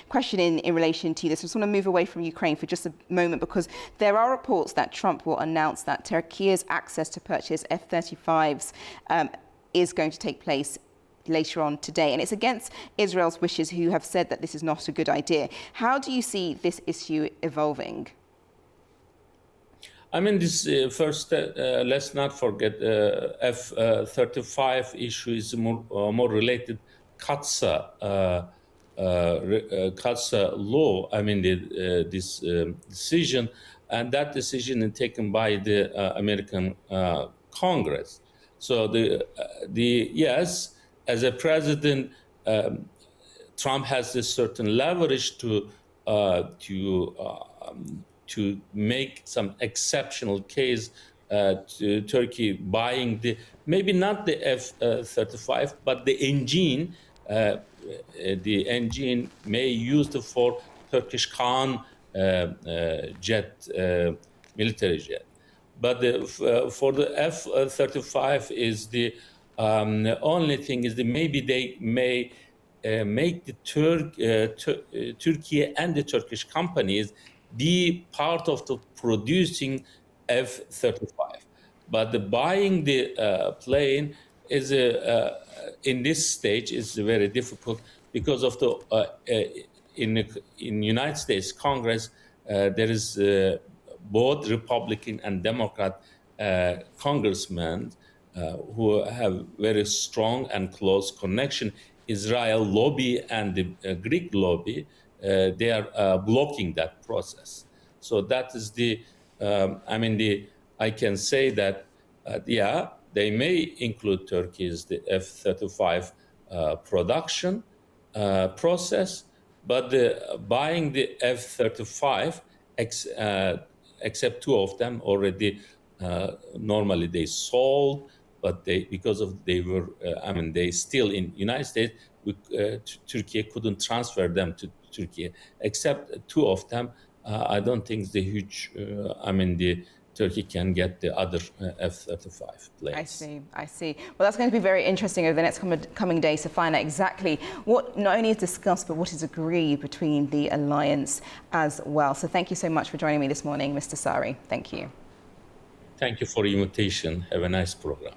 question in relation to this. I just want to move away from Ukraine for just a moment, because there are reports that Trump will announce that Turkey's access to purchase F-35s is going to take place later on today. And it's against Israel's wishes, who have said that this is not a good idea. How do you see this issue evolving? I mean, this first, let's not forget F-35 issue is more related CATSA law. I mean, this decision, and that decision is taken by the American Congress. So yes, as a president, Trump has this certain leverage to make some exceptional case to Turkey buying maybe not the F-35, but the engine. The engine may used for Turkish Khan jet, military jet. But for the F-35 is the only thing is that maybe they may make the Turkey and the Turkish companies be part of the producing F-35. But the buying the plane is in this stage is very difficult because of the in United States Congress there is both Republican and Democrat congressmen who have very strong and close connection. Israel lobby and the Greek lobby, they are blocking that process. So that is I can say that, they may include Turkey's the F-35 production process, but buying the F-35, except two of them already, normally they sold, but because they were, they still in United States, Turkey couldn't transfer them to Turkey, except two of them. I don't think the huge, Turkey can get the other F-35 planes. I see. Well, that's going to be very interesting over the next coming days to find out exactly what not only is discussed, but what is agreed between the alliance as well. So thank you so much for joining me this morning, Mr. Sari. Thank you. Thank you for the invitation. Have a nice program.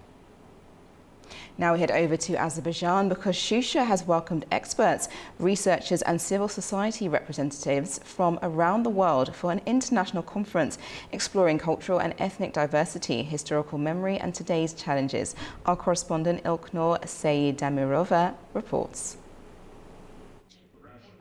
Now we head over to Azerbaijan, because Shusha has welcomed experts, researchers and civil society representatives from around the world for an international conference exploring cultural and ethnic diversity, historical memory and today's challenges. Our correspondent Ilknur Seydamirova reports.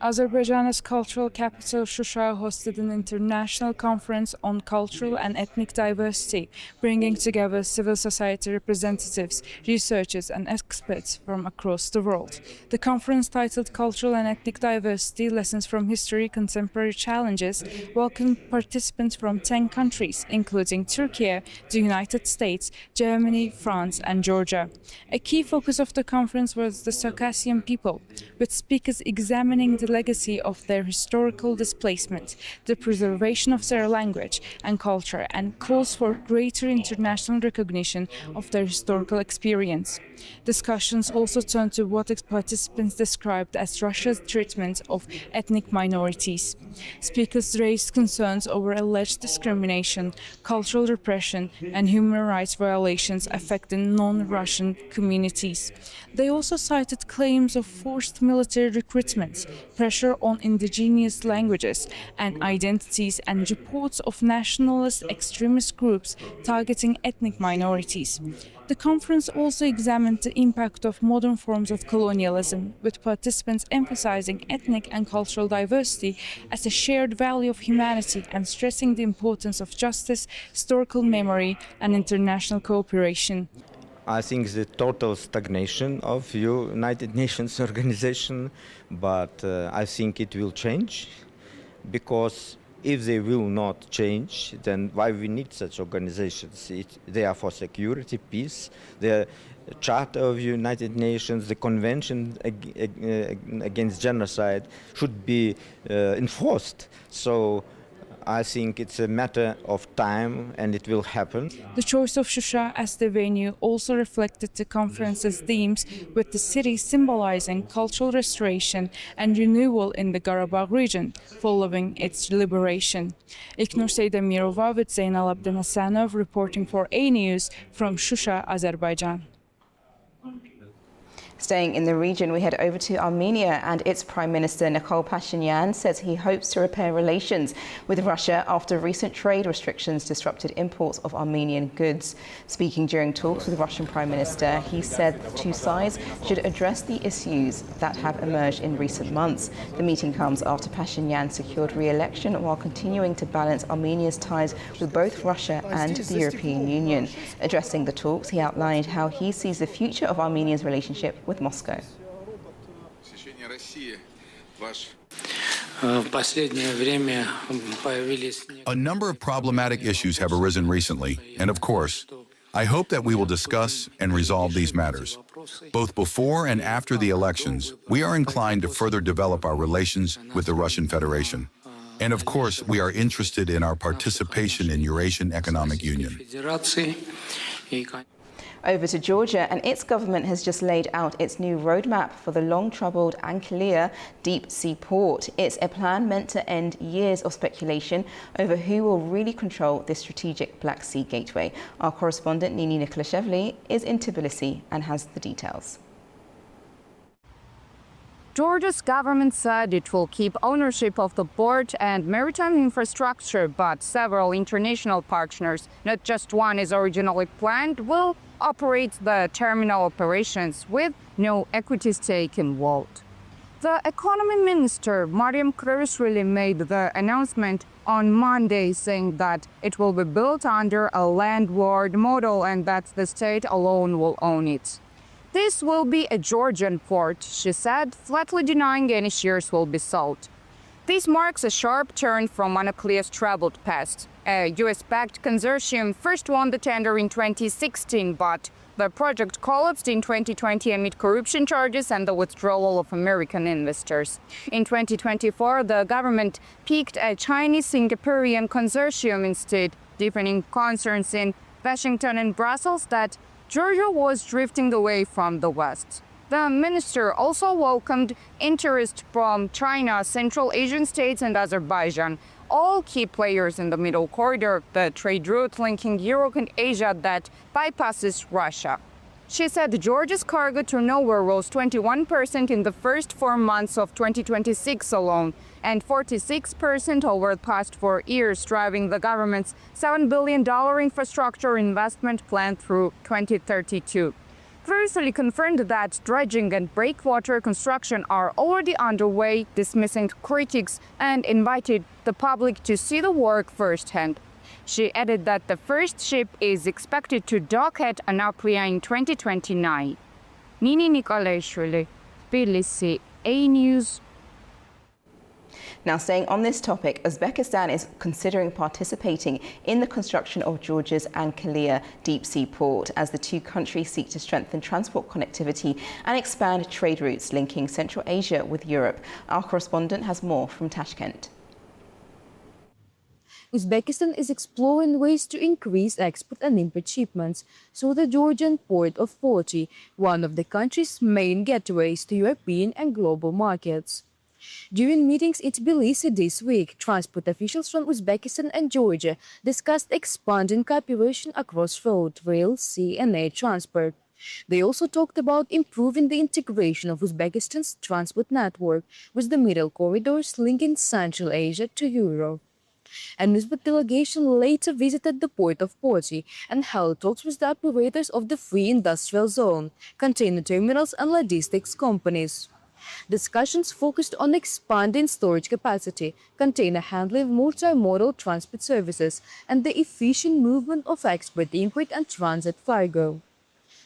Azerbaijan's cultural capital Shusha hosted an international conference on cultural and ethnic diversity, bringing together civil society representatives, researchers and experts from across the world. The conference, titled Cultural and Ethnic Diversity, Lessons from History, Contemporary Challenges, welcomed participants from 10 countries, including Turkey, the United States, Germany, France and Georgia. A key focus of the conference was the Circassian people, with speakers examining the the legacy of their historical displacement, the preservation of their language and culture, and calls for greater international recognition of their historical experience. Discussions also turned to what participants described as Russia's treatment of ethnic minorities. Speakers raised concerns over alleged discrimination, cultural repression, and human rights violations affecting non-Russian communities. They also cited claims of forced military recruitment, pressure on indigenous languages and identities, and reports of nationalist extremist groups targeting ethnic minorities. The conference also examined the impact of modern forms of colonialism, with participants emphasizing ethnic and cultural diversity as a shared value of humanity and stressing the importance of justice, historical memory, and international cooperation. I think the total stagnation of United Nations organization, but I think it will change, because if they will not change, then why we need such organizations? They are for security, peace. The Charter of United Nations, the Convention against Genocide should be enforced. So I think it's a matter of time, and it will happen. The choice of Shusha as the venue also reflected the conference's themes, with the city symbolizing cultural restoration and renewal in the Karabakh region following its liberation. İlknur Seydemirova with Zeynal Abdinasanov reporting for A News from Shusha, Azerbaijan. Staying in the region, we head over to Armenia, and its Prime Minister Nikol Pashinyan says he hopes to repair relations with Russia after recent trade restrictions disrupted imports of Armenian goods. Speaking during talks with the Russian Prime Minister, he said the two sides should address the issues that have emerged in recent months. The meeting comes after Pashinyan secured re-election while continuing to balance Armenia's ties with both Russia and the European Union. Addressing the talks, he outlined how he sees the future of Armenia's relationship with Moscow. A number of problematic issues have arisen recently, and of course, I hope that we will discuss and resolve these matters. Both before and after the elections, we are inclined to further develop our relations with the Russian Federation. And of course, we are interested in our participation in Eurasian Economic Union. Over to Georgia, and its government has just laid out its new roadmap for the long-troubled Ankara deep sea port. It's a plan meant to end years of speculation over who will really control this strategic Black Sea gateway. Our correspondent Nini Nikolashvili is in Tbilisi and has the details. Georgia's government said it will keep ownership of the port and maritime infrastructure, but several international partners, not just one as originally planned, will operate the terminal operations with no equity stake involved. The economy minister, Mariam Kravishvili, made the announcement on Monday, saying that it will be built under a landlord model and that the state alone will own it. This will be a Georgian port, she said, flatly denying any shares will be sold. This marks a sharp turn from Anaklia's troubled past. A US-backed consortium first won the tender in 2016, but the project collapsed in 2020 amid corruption charges and the withdrawal of American investors. In 2024, the government picked a Chinese-Singaporean consortium instead, deepening concerns in Washington and Brussels that Georgia was drifting away from the West. The minister also welcomed interest from China, Central Asian states, and Azerbaijan, all key players in the Middle Corridor, the trade route linking Europe and Asia that bypasses Russia. She said Georgia's cargo turnover rose 21% in the first 4 months of 2026 alone, and 46% over the past 4 years, driving the government's $7 billion infrastructure investment plan through 2032. Previously confirmed that dredging and breakwater construction are already underway, dismissing critics, and invited the public to see the work firsthand. She added that the first ship is expected to dock at Anaklia in 2029. Nini Nikolashvili, Tbilisi, A News. Now, staying on this topic, Uzbekistan is considering participating in the construction of Georgia's Ankara deep-sea port as the two countries seek to strengthen transport connectivity and expand trade routes linking Central Asia with Europe. Our correspondent has more from Tashkent. Uzbekistan is exploring ways to increase export and import shipments through the Georgian port of Poti, one of the country's main gateways to European and global markets. During meetings in Tbilisi this week, transport officials from Uzbekistan and Georgia discussed expanding cooperation across road, rail, sea and air transport. They also talked about improving the integration of Uzbekistan's transport network with the middle corridors linking Central Asia to Europe. An Uzbek delegation later visited the port of Poti and held talks with the operators of the Free Industrial Zone, container terminals and logistics companies. Discussions focused on expanding storage capacity, container handling, multimodal transport services, and the efficient movement of export, import and transit cargo.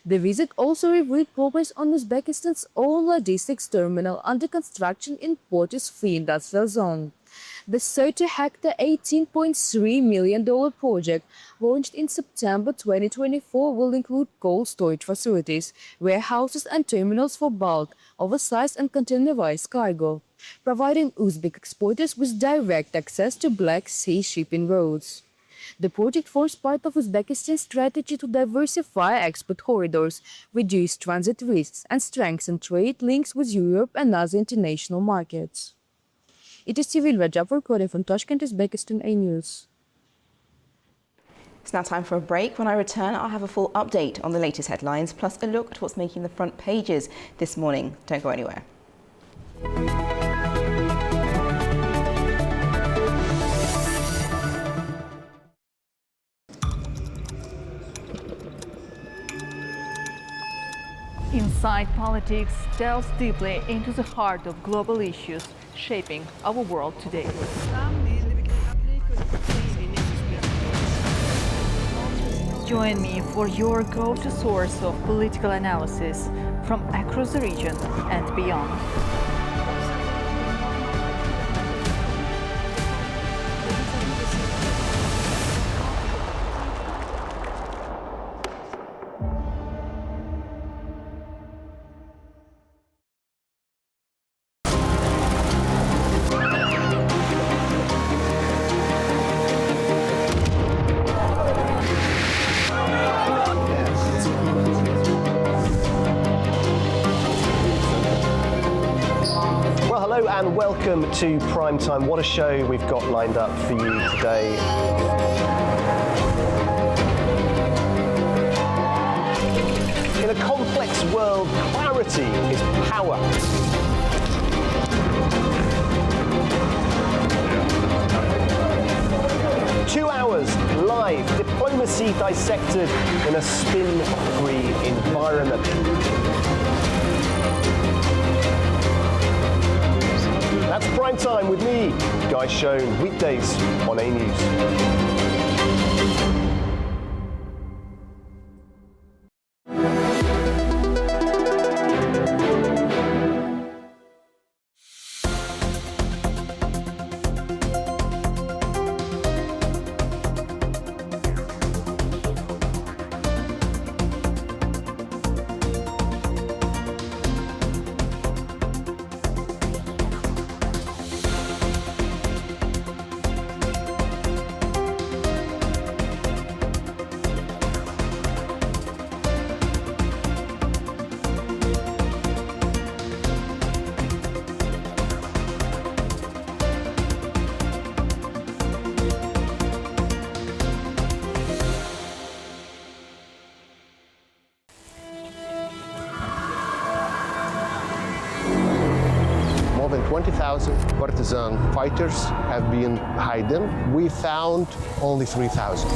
The visit also reviewed progress on Uzbekistan's own logistics terminal under construction in Poti's Free Industrial Zone. The 30-hectare, $18.3 million project, launched in September 2024, will include cold storage facilities, warehouses and terminals for bulk, oversized and containerized cargo, providing Uzbek exporters with direct access to Black Sea shipping routes. The project forms part of Uzbekistan's strategy to diversify export corridors, reduce transit risks, and strengthen trade links with Europe and other international markets. It is Civil Rajab reporting from Tashkent, Uzbekistan A News. It's now time for a break. When I return, I'll have a full update on the latest headlines, plus a look at what's making the front pages this morning. Don't go anywhere. Inside Politics delves deeply into the heart of global issues shaping our world today. Join me for your go-to source of political analysis from across the region and beyond. And welcome to Primetime. What a show we've got lined up for you today. In a complex world, clarity is power. Two hours live, diplomacy dissected in a spin-free environment. That's Prime Time with me, Guy Schoen, weekdays on A News. More than 20,000 partisan fighters have been hidden. We found only 3,000.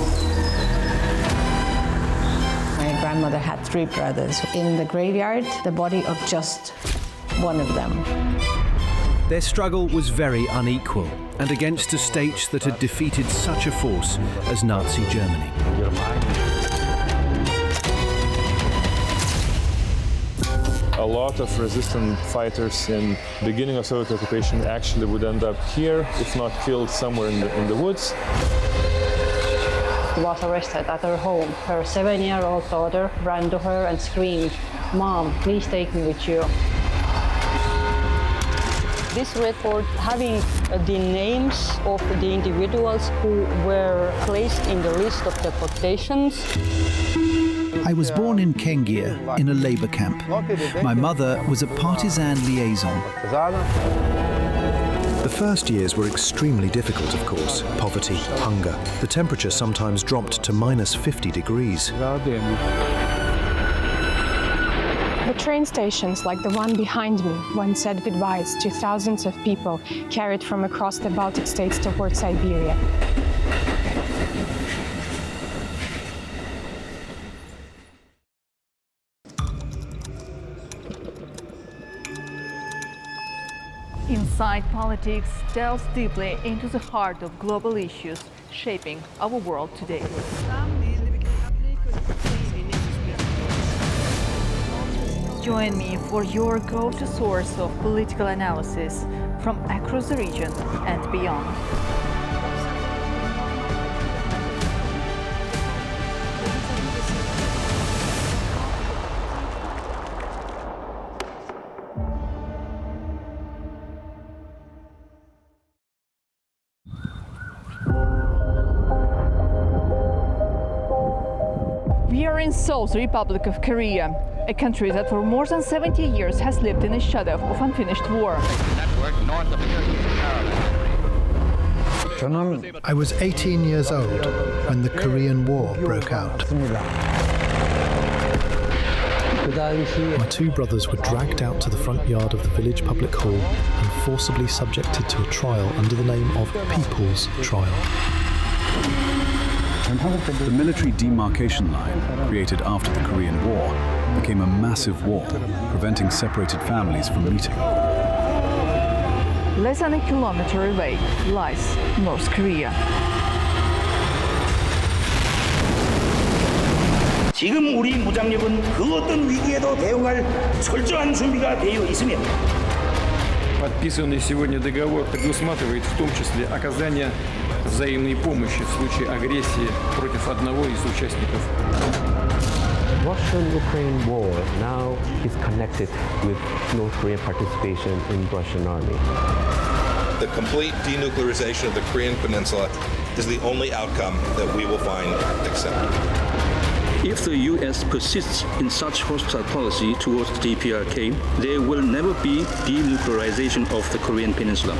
My grandmother had 3 brothers. In the graveyard, the body of just one of them. Their struggle was very unequal and against a state that had defeated such a force as Nazi Germany. a lot of resistant fighters in the beginning of Soviet occupation actually would end up here, if not killed somewhere in the woods. She was arrested at her home. Her 7-year-old daughter ran to her and screamed, "Mom, please take me with you." This report having the names of the individuals who were placed in the list of deportations. I was born in Kengia, in a labor camp. My mother was a partisan liaison. The first years were extremely difficult, of course. Poverty, hunger. The temperature sometimes dropped to minus 50 degrees. The train stations, like the one behind me, once said goodbyes to thousands of people carried from across the Baltic states towards Siberia. Inside Politics delves deeply into the heart of global issues shaping our world today. Join me for your go-to source of political analysis from across the region and beyond. We are in Seoul, the Republic of Korea, a country that for more than 70 years has lived in the shadow of unfinished war. I was 18 years old when the Korean War broke out. My two brothers were dragged out to the front yard of the village public hall and forcibly subjected to a trial under the name of People's Trial. The military demarcation line, created after the Korean War, became a massive wall, preventing separated families from meeting. Less than a kilometer away lies North Korea. 지금 우리 무장력은 그 어떤 위기에도 대응할 철저한 준비가 되어 있으며 Подписанный сегодня договор предусматривает в том числе оказание взаимной помощи в случае агрессии против одного из участников. The Russian-Ukraine war now is connected with North Korean participation in Russian army. The complete denuclearization of the Korean Peninsula is the only outcome that we will find acceptable. If the U.S. persists in such hostile policy towards the DPRK, there will never be denuclearization of the Korean Peninsula.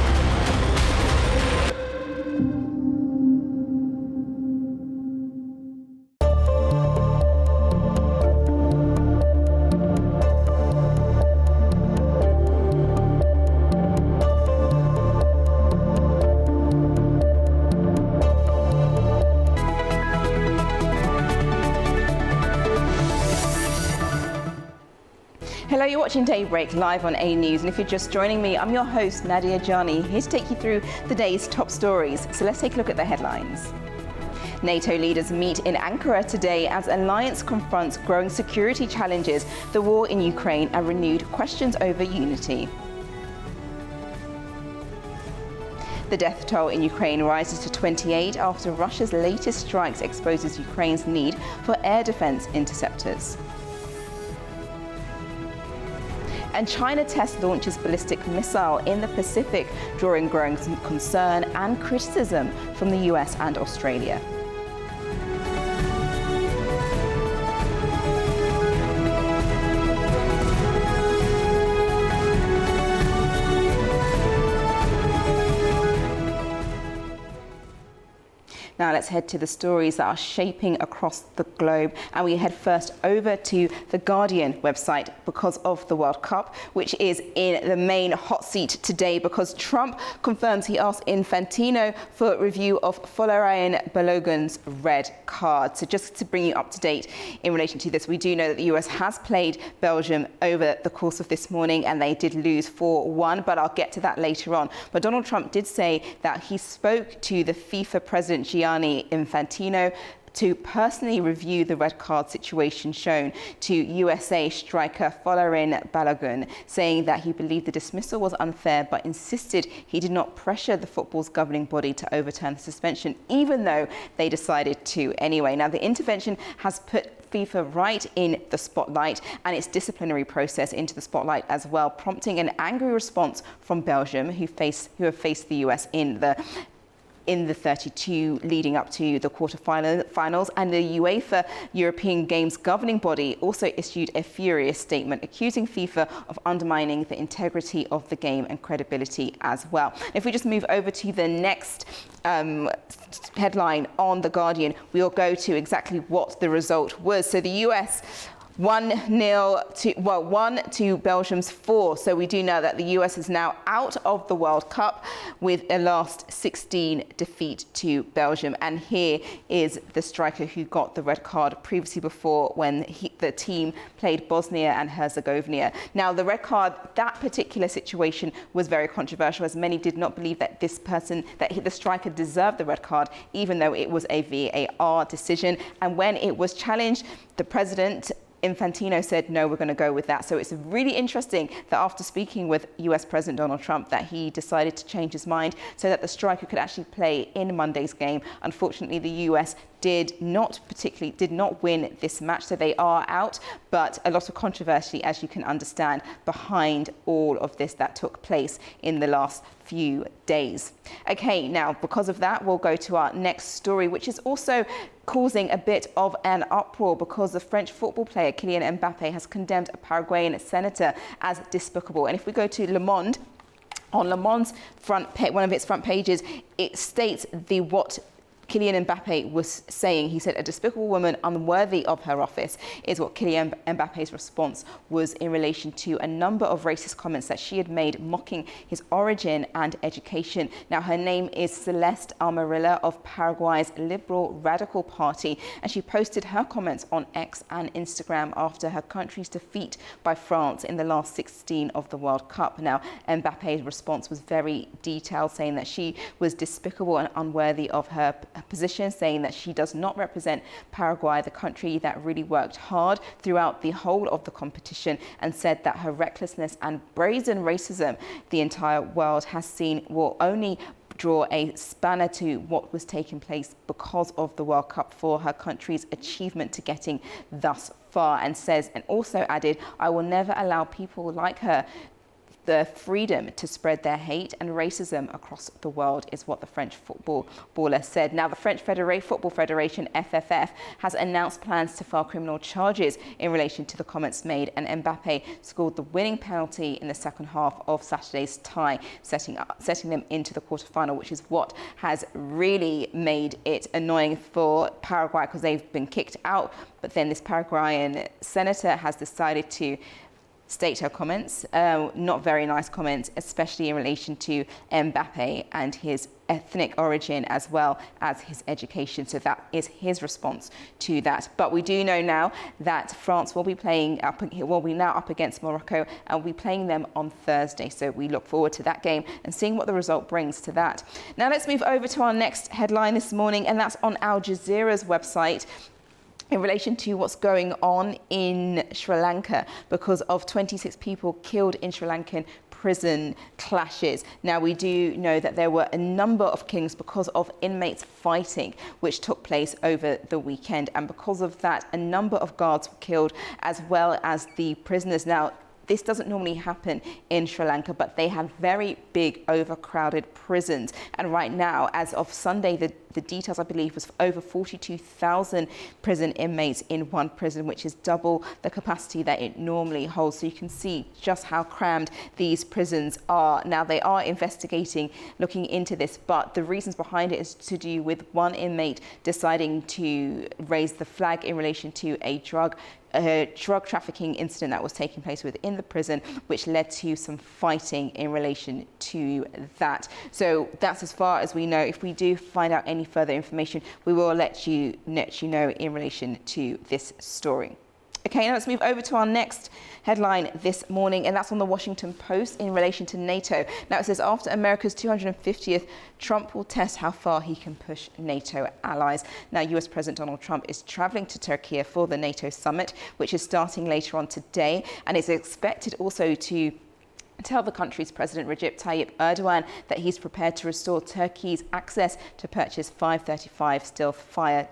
Hello, you're watching Daybreak live on A News, and if you're just joining me, I'm your host Nadia Jani, here to take you through the day's top stories. So let's take a look at the headlines. NATO leaders meet in Ankara today as alliance confronts growing security challenges, the war in Ukraine, and renewed questions over unity. The death toll in Ukraine rises to 28 after Russia's latest strikes exposes Ukraine's need for air defense interceptors. And China test launches ballistic missile in the Pacific, drawing growing concern and criticism from the US and Australia. Now let's head to the stories that are shaping across the globe, and we head first over to the Guardian website because of the World Cup, which is in the main hot seat today because Trump confirms he asked Infantino for review of Florian Balogun's red card. So just to bring you up to date in relation to this, we do know that the US has played Belgium over the course of this morning and they did lose 4-1, but I'll get to that later on. But Donald Trump did say that he spoke to the FIFA president Gianni Infantino to personally review the red card situation shown to USA striker Folarin Balogun, saying that he believed the dismissal was unfair but insisted he did not pressure the football's governing body to overturn the suspension, even though they decided to anyway. Now, the intervention has put FIFA right in the spotlight and its disciplinary process into the spotlight as well, prompting an angry response from Belgium, who have faced the US in the 32 leading up to the quarterfinals, and the UEFA European Games governing body also issued a furious statement accusing FIFA of undermining the integrity of the game and credibility as well. If we just move over to the next headline on The Guardian, we'll go to exactly what the result was. So the US 1-0 to Belgium's 4. So we do know that the US is now out of the World Cup with a last 16 defeat to Belgium. And here is the striker who got the red card previously before when the team played Bosnia and Herzegovina. Now, the red card, that particular situation was very controversial, as many did not believe that the striker deserved the red card, even though it was a VAR decision. And when it was challenged, the president Infantino said, no, we're going to go with that. So it's really interesting that after speaking with US President Donald Trump, that he decided to change his mind so that the striker could actually play in Monday's game. Unfortunately, the US did not win this match, so they are out, but a lot of controversy, as you can understand, behind all of this that took place in the last few days. Okay, now because of that, we'll go to our next story, which is also causing a bit of an uproar because the French football player Kylian Mbappe has condemned a Paraguayan senator as despicable. And if we go to Le Monde, on Le Monde's one of its front pages, it states what Kylian Mbappe was saying. He said, a despicable woman unworthy of her office, is what Kylian Mbappe's response was in relation to a number of racist comments that she had made mocking his origin and education. Now, her name is Celeste Amarilla of Paraguay's Liberal Radical Party, and she posted her comments on X and Instagram after her country's defeat by France in the last 16 of the World Cup. Now, Mbappe's response was very detailed, saying that she was despicable and unworthy of her position, saying that she does not represent Paraguay, the country that really worked hard throughout the whole of the competition, and said that her recklessness and brazen racism the entire world has seen will only draw a spanner to what was taking place because of the World Cup for her country's achievement to getting thus far, and also added, I will never allow people like her the freedom to spread their hate and racism across the world, is what the French footballer said. Now, the French Football Federation, FFF, has announced plans to file criminal charges in relation to the comments made, and Mbappe scored the winning penalty in the second half of Saturday's tie, setting them into the quarterfinal, which is what has really made it annoying for Paraguay because they've been kicked out. But then this Paraguayan senator has decided to state her comments, not very nice comments, especially in relation to Mbappe and his ethnic origin as well as his education. So that is his response to that. But we do know now that France will be now up against Morocco, and we'll be playing them on Thursday. So we look forward to that game and seeing what the result brings to that. Now let's move over to our next headline this morning, and that's on Al Jazeera's website, in relation to what's going on in Sri Lanka because of 26 people killed in Sri Lankan prison clashes. Now, we do know that there were a number of killings because of inmates fighting, which took place over the weekend. And because of that, a number of guards were killed, as well as the prisoners. Now, this doesn't normally happen in Sri Lanka, but they have very big, overcrowded prisons. And right now, as of Sunday, the details, I believe, was over 42,000 prison inmates in one prison, which is double the capacity that it normally holds. So you can see just how crammed these prisons are. Now, they are investigating, looking into this, but the reasons behind it is to do with one inmate deciding to raise the flag in relation to a drug trafficking incident that was taking place within the prison, which led to some fighting in relation to that. So that's as far as we know. If we do find out any further information, we will let you know in relation to this story. Okay, now let's move over to our next headline this morning, and that's on the Washington Post in relation to NATO. Now it says, after America's 250th, Trump will test how far he can push NATO allies. Now, US President Donald Trump is traveling to Turkey for the NATO summit, which is starting later on today, and is expected also to tell the country's President Recep Tayyip Erdogan that he's prepared to restore Turkey's access to purchase 535 stealth fighter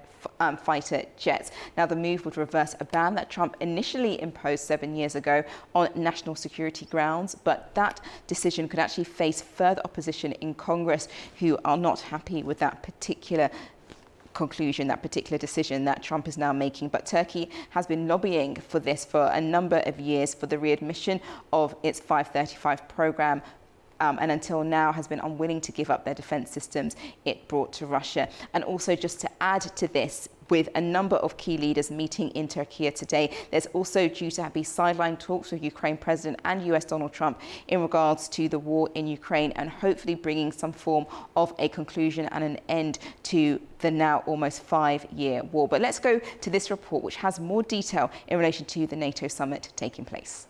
jets. Now, the move would reverse a ban that Trump initially imposed 7 years ago on national security grounds, but that decision could actually face further opposition in Congress, who are not happy with that particular conclusion, that particular decision that Trump is now making. But Turkey has been lobbying for this for a number of years, for the readmission of its 535 program, and until now has been unwilling to give up their defense systems it brought to Russia. And also, just to add to this, with a number of key leaders meeting in Turkey today, there's also due to be sideline talks with Ukraine President and US Donald Trump in regards to the war in Ukraine, and hopefully bringing some form of a conclusion and an end to the now almost 5-year war. But let's go to this report, which has more detail in relation to the NATO summit taking place.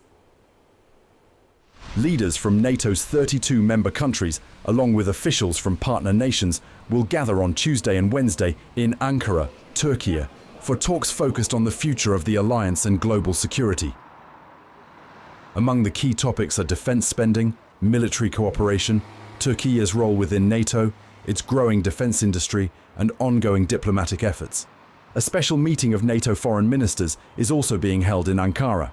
Leaders from NATO's 32 member countries, along with officials from partner nations, will gather on Tuesday and Wednesday in Ankara, Turkey, for talks focused on the future of the alliance and global security. Among the key topics are defense spending, military cooperation, Turkey's role within NATO, its growing defense industry, and ongoing diplomatic efforts. A special meeting of NATO foreign ministers is also being held in Ankara.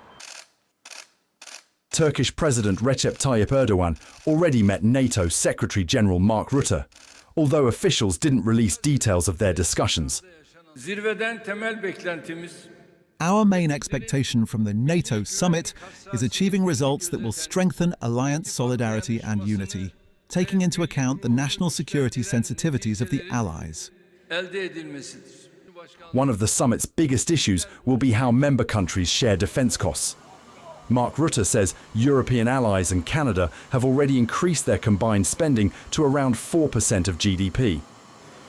Turkish President Recep Tayyip Erdogan already met NATO Secretary General Mark Rutte, although officials didn't release details of their discussions. Our main expectation from the NATO summit is achieving results that will strengthen alliance solidarity and unity, taking into account the national security sensitivities of the allies. One of the summit's biggest issues will be how member countries share defense costs. Mark Rutte says European allies and Canada have already increased their combined spending to around 4% of GDP.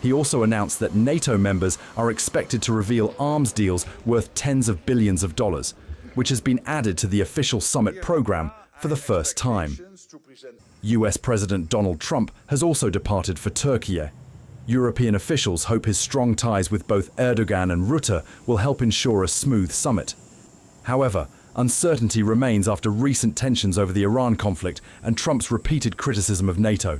He also announced that NATO members are expected to reveal arms deals worth tens of billions of dollars, which has been added to the official summit program for the first time. US President Donald Trump has also departed for Turkey. European officials hope his strong ties with both Erdogan and Rutte will help ensure a smooth summit. However, uncertainty remains after recent tensions over the Iran conflict and Trump's repeated criticism of NATO.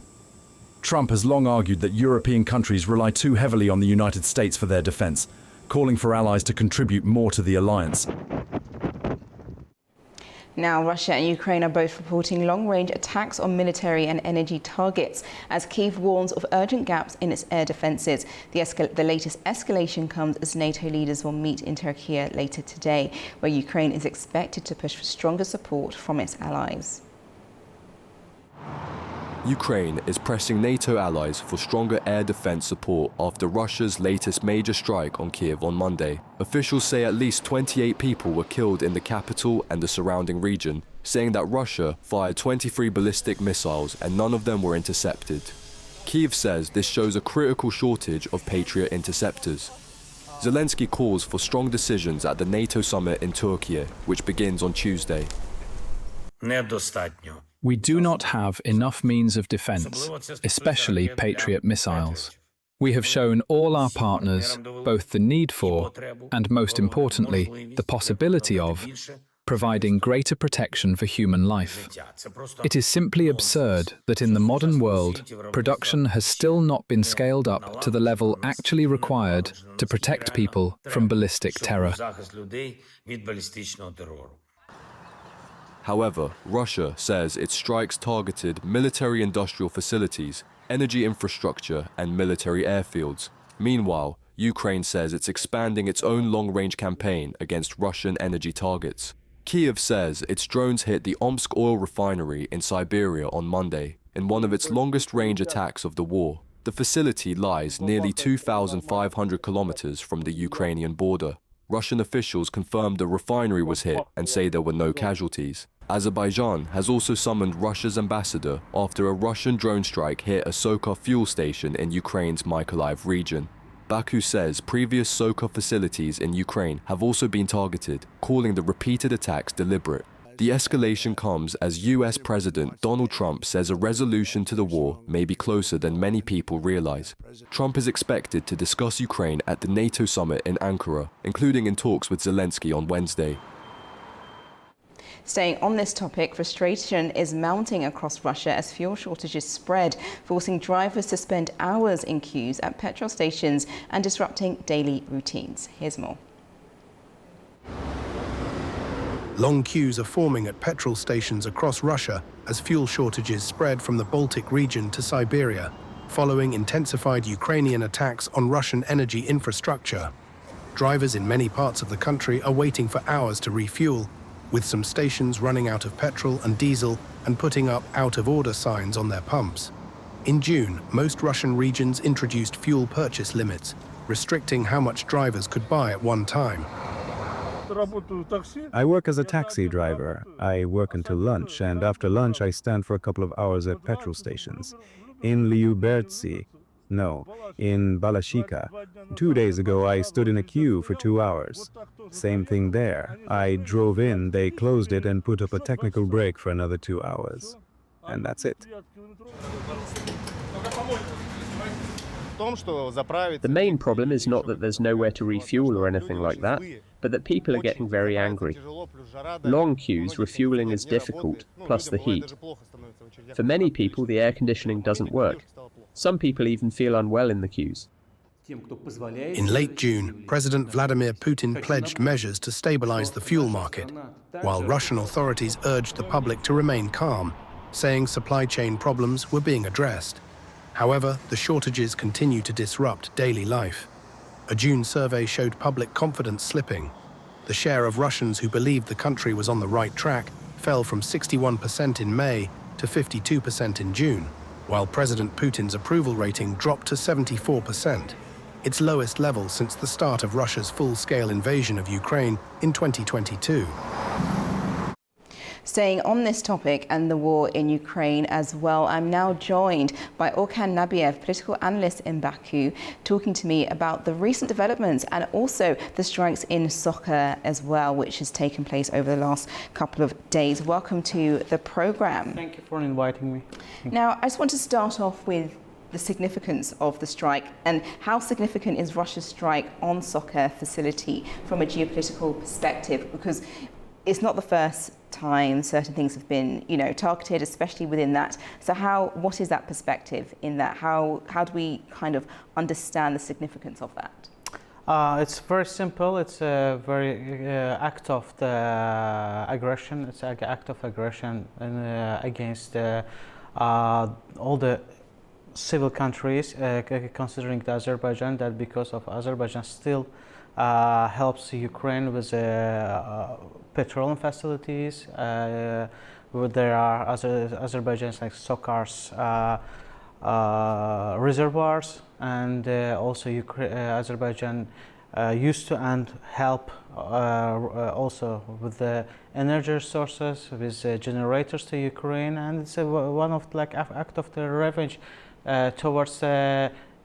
Trump has long argued that European countries rely too heavily on the United States for their defense, calling for allies to contribute more to the alliance. Now, Russia and Ukraine are both reporting long-range attacks on military and energy targets, as Kyiv warns of urgent gaps in its air defences. The latest escalation comes as NATO leaders will meet in Turkey later today, where Ukraine is expected to push for stronger support from its allies. Ukraine is pressing NATO allies for stronger air defense support after Russia's latest major strike on Kyiv on Monday. Officials say at least 28 people were killed in the capital and the surrounding region, saying that Russia fired 23 ballistic missiles and none of them were intercepted. Kyiv says this shows a critical shortage of Patriot interceptors. Zelensky calls for strong decisions at the NATO summit in Turkey, which begins on Tuesday. We do not have enough means of defense, especially Patriot missiles. We have shown all our partners both the need for, and most importantly, the possibility of, providing greater protection for human life. It is simply absurd that in the modern world, production has still not been scaled up to the level actually required to protect people from ballistic terror. However, Russia says its strikes targeted military-industrial facilities, energy infrastructure, and military airfields. Meanwhile, Ukraine says it's expanding its own long-range campaign against Russian energy targets. Kyiv says its drones hit the Omsk oil refinery in Siberia on Monday, in one of its longest-range attacks of the war. The facility lies nearly 2,500 kilometers from the Ukrainian border. Russian officials confirmed the refinery was hit and say there were no casualties. Azerbaijan has also summoned Russia's ambassador after a Russian drone strike hit a Soka fuel station in Ukraine's Mykolaiv region. Baku says previous Soka facilities in Ukraine have also been targeted, calling the repeated attacks deliberate. The escalation comes as US President Donald Trump says a resolution to the war may be closer than many people realize. Trump is expected to discuss Ukraine at the NATO summit in Ankara, including in talks with Zelensky on Wednesday. Staying on this topic, frustration is mounting across Russia as fuel shortages spread, forcing drivers to spend hours in queues at petrol stations and disrupting daily routines. Here's more. Long queues are forming at petrol stations across Russia as fuel shortages spread from the Baltic region to Siberia, following intensified Ukrainian attacks on Russian energy infrastructure. Drivers in many parts of the country are waiting for hours to refuel, with some stations running out of petrol and diesel and putting up out-of-order signs on their pumps. In June, most Russian regions introduced fuel purchase limits, restricting how much drivers could buy at one time. I work as a taxi driver. I work until lunch, and after lunch I stand for a couple of hours at petrol stations. In Lyubertsy, in Balashika. 2 days ago I stood in a queue for 2 hours. Same thing there. I drove in, they closed it and put up a technical break for another 2 hours. And that's it. The main problem is not that there's nowhere to refuel or anything like that, but that people are getting very angry. Long queues, refueling is difficult, plus the heat. For many people, the air conditioning doesn't work. Some people even feel unwell in the queues. In late June, President Vladimir Putin pledged measures to stabilize the fuel market, while Russian authorities urged the public to remain calm, saying supply chain problems were being addressed. However, the shortages continue to disrupt daily life. A June survey showed public confidence slipping. The share of Russians who believed the country was on the right track fell from 61% in May to 52% in June, while President Putin's approval rating dropped to 74%, its lowest level since the start of Russia's full-scale invasion of Ukraine in 2022. Staying on this topic and the war in Ukraine as well, I'm now joined by Orkan Nabiev, political analyst in Baku, talking to me about the recent developments and also the strikes in Soka as well, which has taken place over the last couple of days. Welcome to the programme. Thank you for inviting me. Now, I just want to start off with the significance of the strike and how significant is Russia's strike on Soka facility from a geopolitical perspective, because it's not the first time certain things have been, targeted, especially within that. So what is that perspective in that? How do we kind of understand the significance of that? It's very simple. It's a very act of the aggression. It's an act of aggression against all the civil countries, considering the Azerbaijan, that because of Azerbaijan still helps Ukraine with petroleum facilities. Where there are Azerbaijan's like Sokar's reservoirs, and also Azerbaijan used to and help also with the energy sources, with generators to Ukraine, and it's one of act of the revenge towards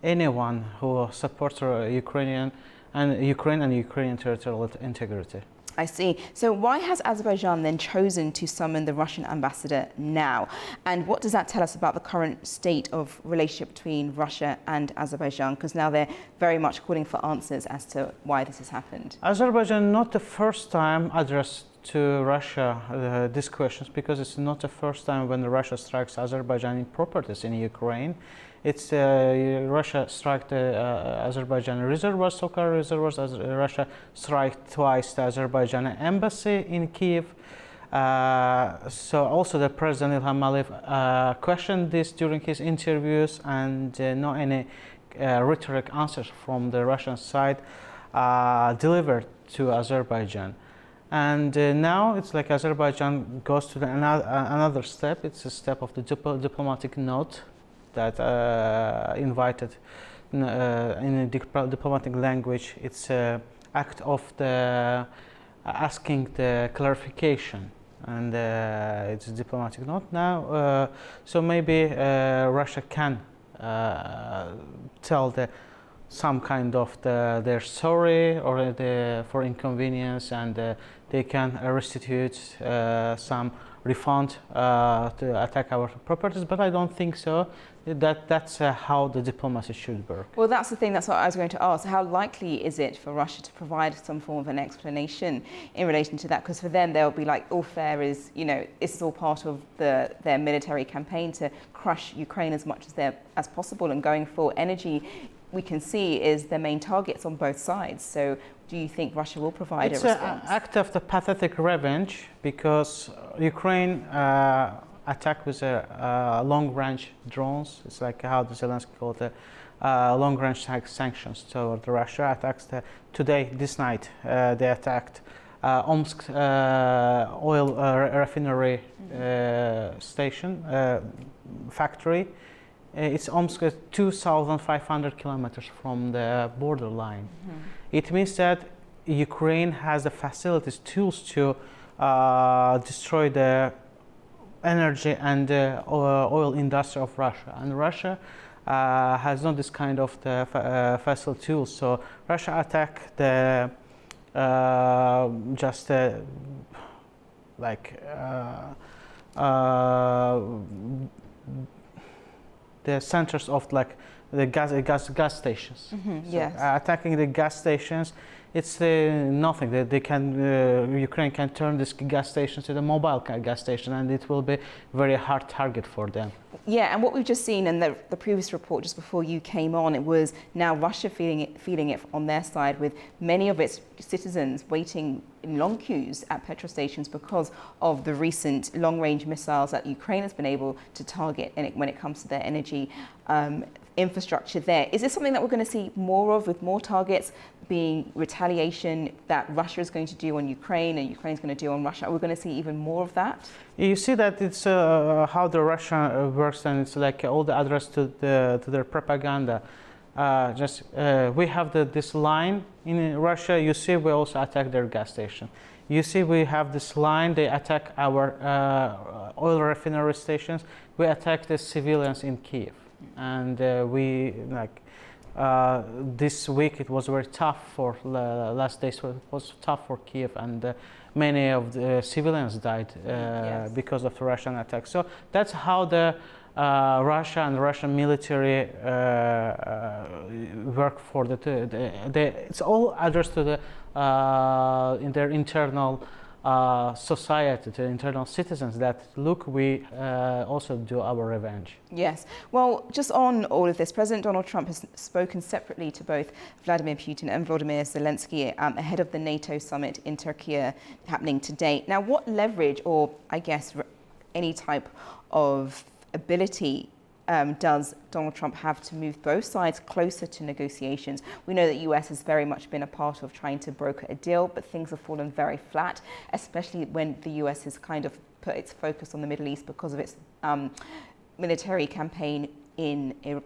anyone who supports Ukraine and Ukrainian territorial integrity. I see. So why has Azerbaijan then chosen to summon the Russian ambassador now? And what does that tell us about the current state of relationship between Russia and Azerbaijan? Because now they're very much calling for answers as to why this has happened. Azerbaijan not the first time addressed to Russia these questions, because it's not the first time when Russia strikes Azerbaijani properties in Ukraine. It's Russia struck the Azerbaijan reservoirs, Soka reservoirs. Russia struck twice the Azerbaijan embassy in Kiev. So also the President Ilham Aliyev questioned this during his interviews, and no any rhetoric answers from the Russian side delivered to Azerbaijan. And now it's like Azerbaijan goes to another step. It's a step of the diplomatic note that invited in a diplomatic language. It's an act of the asking the clarification, and it's a diplomatic note now. So maybe Russia can tell the some kind of their sorry or for inconvenience, and they can restitute some refund to attack our properties. But I don't think so. That's how the diplomacy should work. Well, that's the thing. That's what I was going to ask. How likely is it for Russia to provide some form of an explanation in relation to that? Because for them, they'll be like, all fair is, you know, this is all part of their military campaign to crush Ukraine as much as possible. And going for energy, we can see, is their main targets on both sides. So do you think Russia will provide a response? It's an act of the pathetic revenge, because Ukraine attack with long-range drones. It's like how the Zelensky called it, long-range sanctions toward Russia. Attacks today, this night, they attacked Omsk oil refinery station, factory. It's Omsk, 2,500 kilometers from the borderline. Mm-hmm. It means that Ukraine has the facilities, tools to destroy the energy and oil industry of Russia. And Russia has not this kind of facile tools. So Russia attacked the the centers of like the gas stations. Mm-hmm, so, yes. Attacking the gas stations, it's nothing. They can Ukraine can turn this gas station to the mobile gas station, and it will be very hard target for them. Yeah, and what we've just seen in the previous report just before you came on, it was now Russia feeling it on their side, with many of its citizens waiting in long queues at petrol stations because of the recent long-range missiles that Ukraine has been able to target when it comes to their energy infrastructure there. Is this something that we're going to see more of, with more targets being retaliation that Russia is going to do on Ukraine and Ukraine is going to do on Russia? Are we going to see even more of that? You see that it's how the Russia works, and it's like all the address to their propaganda. We have this line in Russia. You see, we also attack their gas station. You see, we have this line. They attack our oil refinery stations. We attack the civilians in Kiev, and this week it was very tough for last days. It was tough for Kiev, and many of the civilians died yes. because of the Russian attack. So that's how the Russia and Russian military work for it's all addressed to in their internal society, to internal citizens, that look, we also do our revenge. Yes. Well, just on all of this, President Donald Trump has spoken separately to both Vladimir Putin and Volodymyr Zelensky ahead of the NATO summit in Turkey happening today. Now, what leverage, or I guess any type of ability, does Donald Trump have to move both sides closer to negotiations? We know that the US has very much been a part of trying to broker a deal, but things have fallen very flat, especially when the US has kind of put its focus on the Middle East because of its military campaign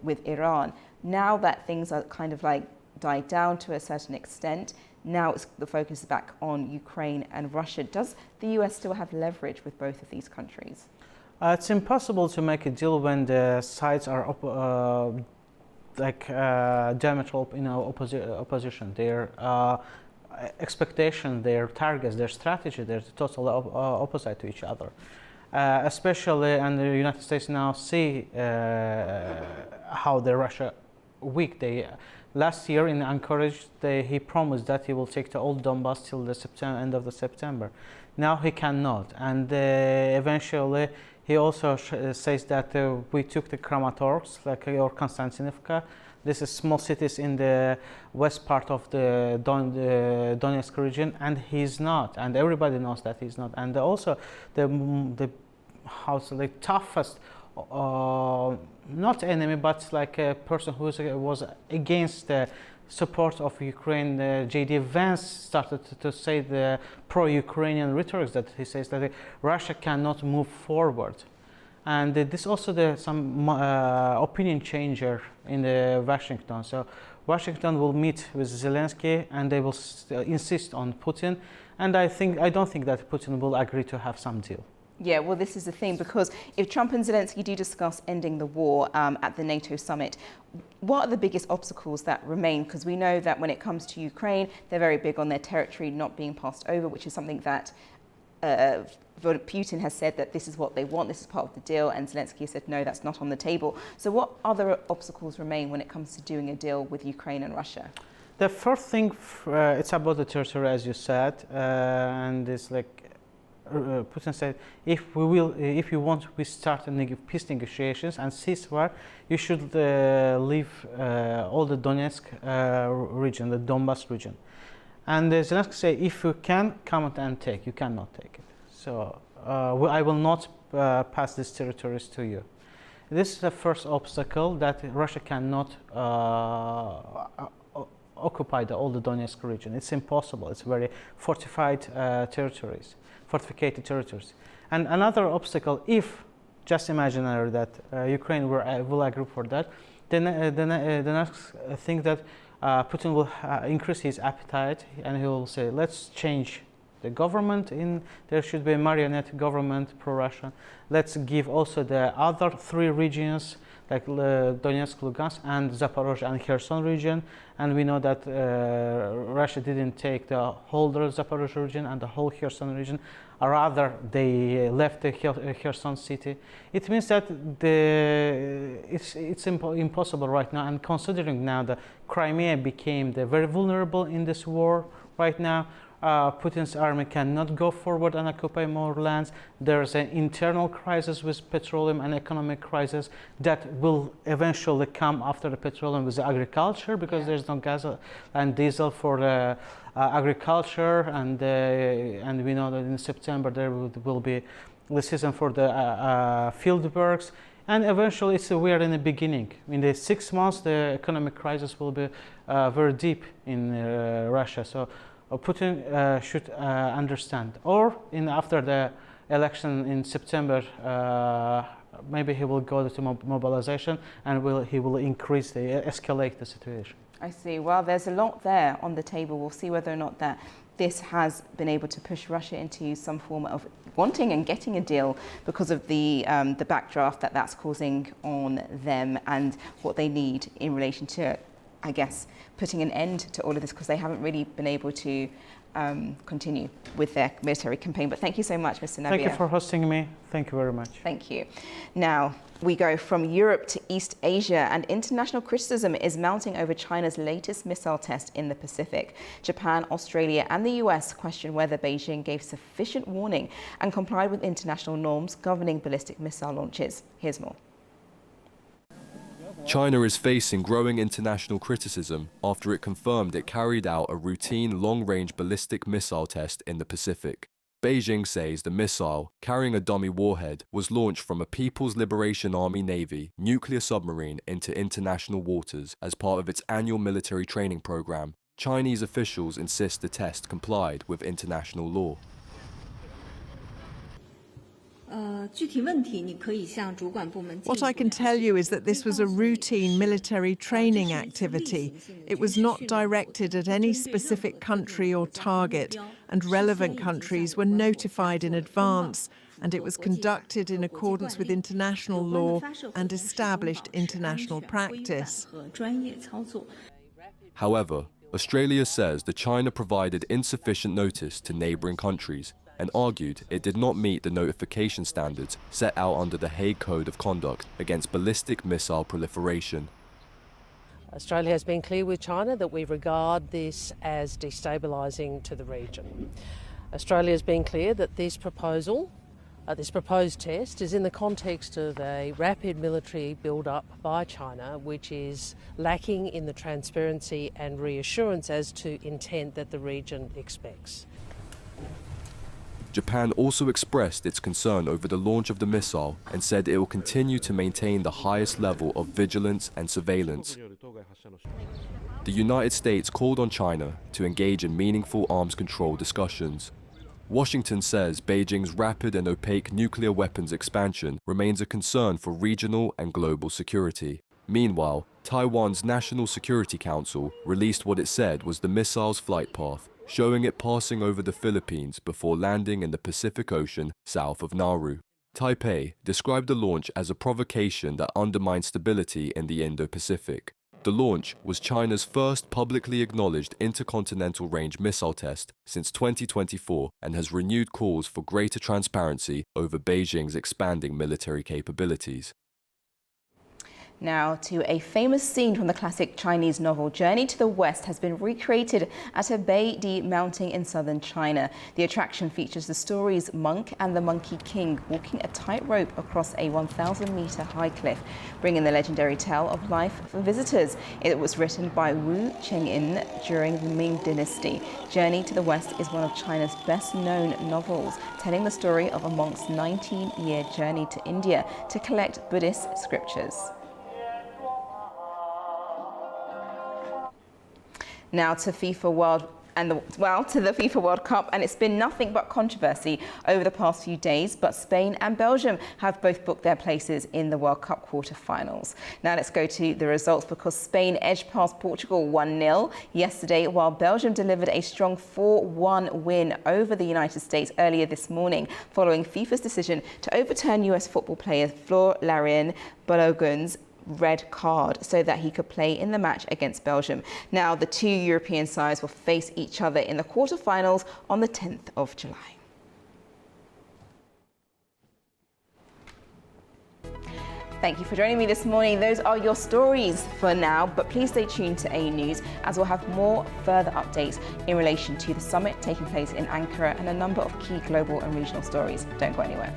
with Iran. Now that things are kind of like died down to a certain extent, now the focus is back on Ukraine and Russia. Does the US still have leverage with both of these countries? It's impossible to make a deal when the sides are diametral, opposition. Their expectation, their targets, their strategy, they're totally opposite to each other. Especially, and the United States now see how the Russia weak. Last year in Ankara, he promised that he will take the old Donbass till the end of the September. Now he cannot, and eventually. He also says that we took the Kramatorsk, or Konstantinivka. This is small cities in the west part of the Donetsk region, and he's not. And everybody knows that he's not. And also the toughest, not enemy, but like a person who was against the support of Ukraine, J.D. Vance started to say the pro-Ukrainian rhetoric, that he says that Russia cannot move forward. And this also some opinion changer in Washington. So Washington will meet with Zelensky, and they will insist on Putin. And I don't think that Putin will agree to have some deal. Yeah, well, this is the thing, because if Trump and Zelensky do discuss ending the war at the NATO summit, what are the biggest obstacles that remain? Because we know that when it comes to Ukraine, they're very big on their territory not being passed over, which is something that Putin has said that this is what they want, this is part of the deal, and Zelensky has said, no, that's not on the table. So what other obstacles remain when it comes to doing a deal with Ukraine and Russia? The first thing, it's about the territory, as you said, and it's like Putin said, if you want, we start peace negotiations and ceasefire, you should leave all the Donetsk region, the Donbas region. And Zelensky said, if you can come and take, you cannot take it. So I will not pass these territories to you. This is the first obstacle, that Russia cannot occupy all the Donetsk region. It's impossible. It's very fortified fortificated territories. And another obstacle, if just imaginary that Ukraine will agree for that, then the next thing that Putin will increase his appetite, and he will say, let's change the government. There should be a marionette government, pro-Russian. Let's give also the other 3 regions, like Donetsk, Lugansk, and Zaporozhye and Kherson region. And we know that Russia didn't take the whole Zaporozhye region and the whole Kherson region. Or rather, they left the Kherson city. It means that it's impossible right now. And considering now that Crimea became very vulnerable in this war right now, Putin's army cannot go forward and occupy more lands. There's an internal crisis with petroleum and economic crisis that will eventually come after the petroleum with agriculture, because there's no gas and diesel for the agriculture, and we know that in September there will be the season for the field works. And eventually, we are in the beginning. In the 6 months, the economic crisis will be very deep in Russia. So Putin should understand. Or after the election in September, maybe he will go to mobilization, and he will escalate the situation. I see. Well, there's a lot there on the table. We'll see whether or not that this has been able to push Russia into some form of wanting and getting a deal, because of the backdraft that's causing on them and what they need in relation to, I guess, putting an end to all of this, because they haven't really been able to continue with their military campaign. But thank you so much, Mr. Nabia. Thank you for hosting me. Thank you very much. Thank you. Now, we go from Europe to East Asia, and international criticism is mounting over China's latest missile test in the Pacific. Japan, Australia and the US question whether Beijing gave sufficient warning and complied with international norms governing ballistic missile launches. Here's more. China is facing growing international criticism after it confirmed it carried out a routine long-range ballistic missile test in the Pacific. Beijing says the missile, carrying a dummy warhead, was launched from a People's Liberation Army Navy nuclear submarine into international waters as part of its annual military training program. Chinese officials insist the test complied with international law. What I can tell you is that this was a routine military training activity. It was not directed at any specific country or target, and relevant countries were notified in advance, and it was conducted in accordance with international law and established international practice. However, Australia says that China provided insufficient notice to neighbouring countries and argued it did not meet the notification standards set out under the Hague Code of Conduct against ballistic missile proliferation. Australia has been clear with China that we regard this as destabilising to the region. Australia has been clear that this proposed test is in the context of a rapid military build-up by China, which is lacking in the transparency and reassurance as to intent that the region expects. Japan also expressed its concern over the launch of the missile and said it will continue to maintain the highest level of vigilance and surveillance. The United States called on China to engage in meaningful arms control discussions. Washington says Beijing's rapid and opaque nuclear weapons expansion remains a concern for regional and global security. Meanwhile, Taiwan's National Security Council released what it said was the missile's flight path, showing it passing over the Philippines before landing in the Pacific Ocean south of Nauru. Taipei described the launch as a provocation that undermined stability in the Indo-Pacific. The launch was China's first publicly acknowledged intercontinental range missile test since 2024 and has renewed calls for greater transparency over Beijing's expanding military capabilities. Now to a famous scene from the classic Chinese novel Journey to the West has been recreated at a Beidi mountain in southern China. The attraction features the story's monk and the Monkey King walking a tightrope across a 1,000-meter high cliff, bringing the legendary tale of life for visitors. It was written by Wu Chengyin during the Ming Dynasty. Journey to the West is one of China's best-known novels, telling the story of a monk's 19-year journey to India to collect Buddhist scriptures. Now to FIFA World to the FIFA World Cup, and it's been nothing but controversy over the past few days, but Spain and Belgium have both booked their places in the World Cup quarter-finals. Now let's go to the results, because Spain edged past Portugal 1-0 yesterday, while Belgium delivered a strong 4-1 win over the United States earlier this morning, following FIFA's decision to overturn US football player Florent Balogun's red card so that he could play in the match against Belgium. Now, the two European sides will face each other in the quarterfinals on the 10th of July. Thank you for joining me this morning. Those are your stories for now, but please stay tuned to A News as we'll have more further updates in relation to the summit taking place in Ankara and a number of key global and regional stories. Don't go anywhere.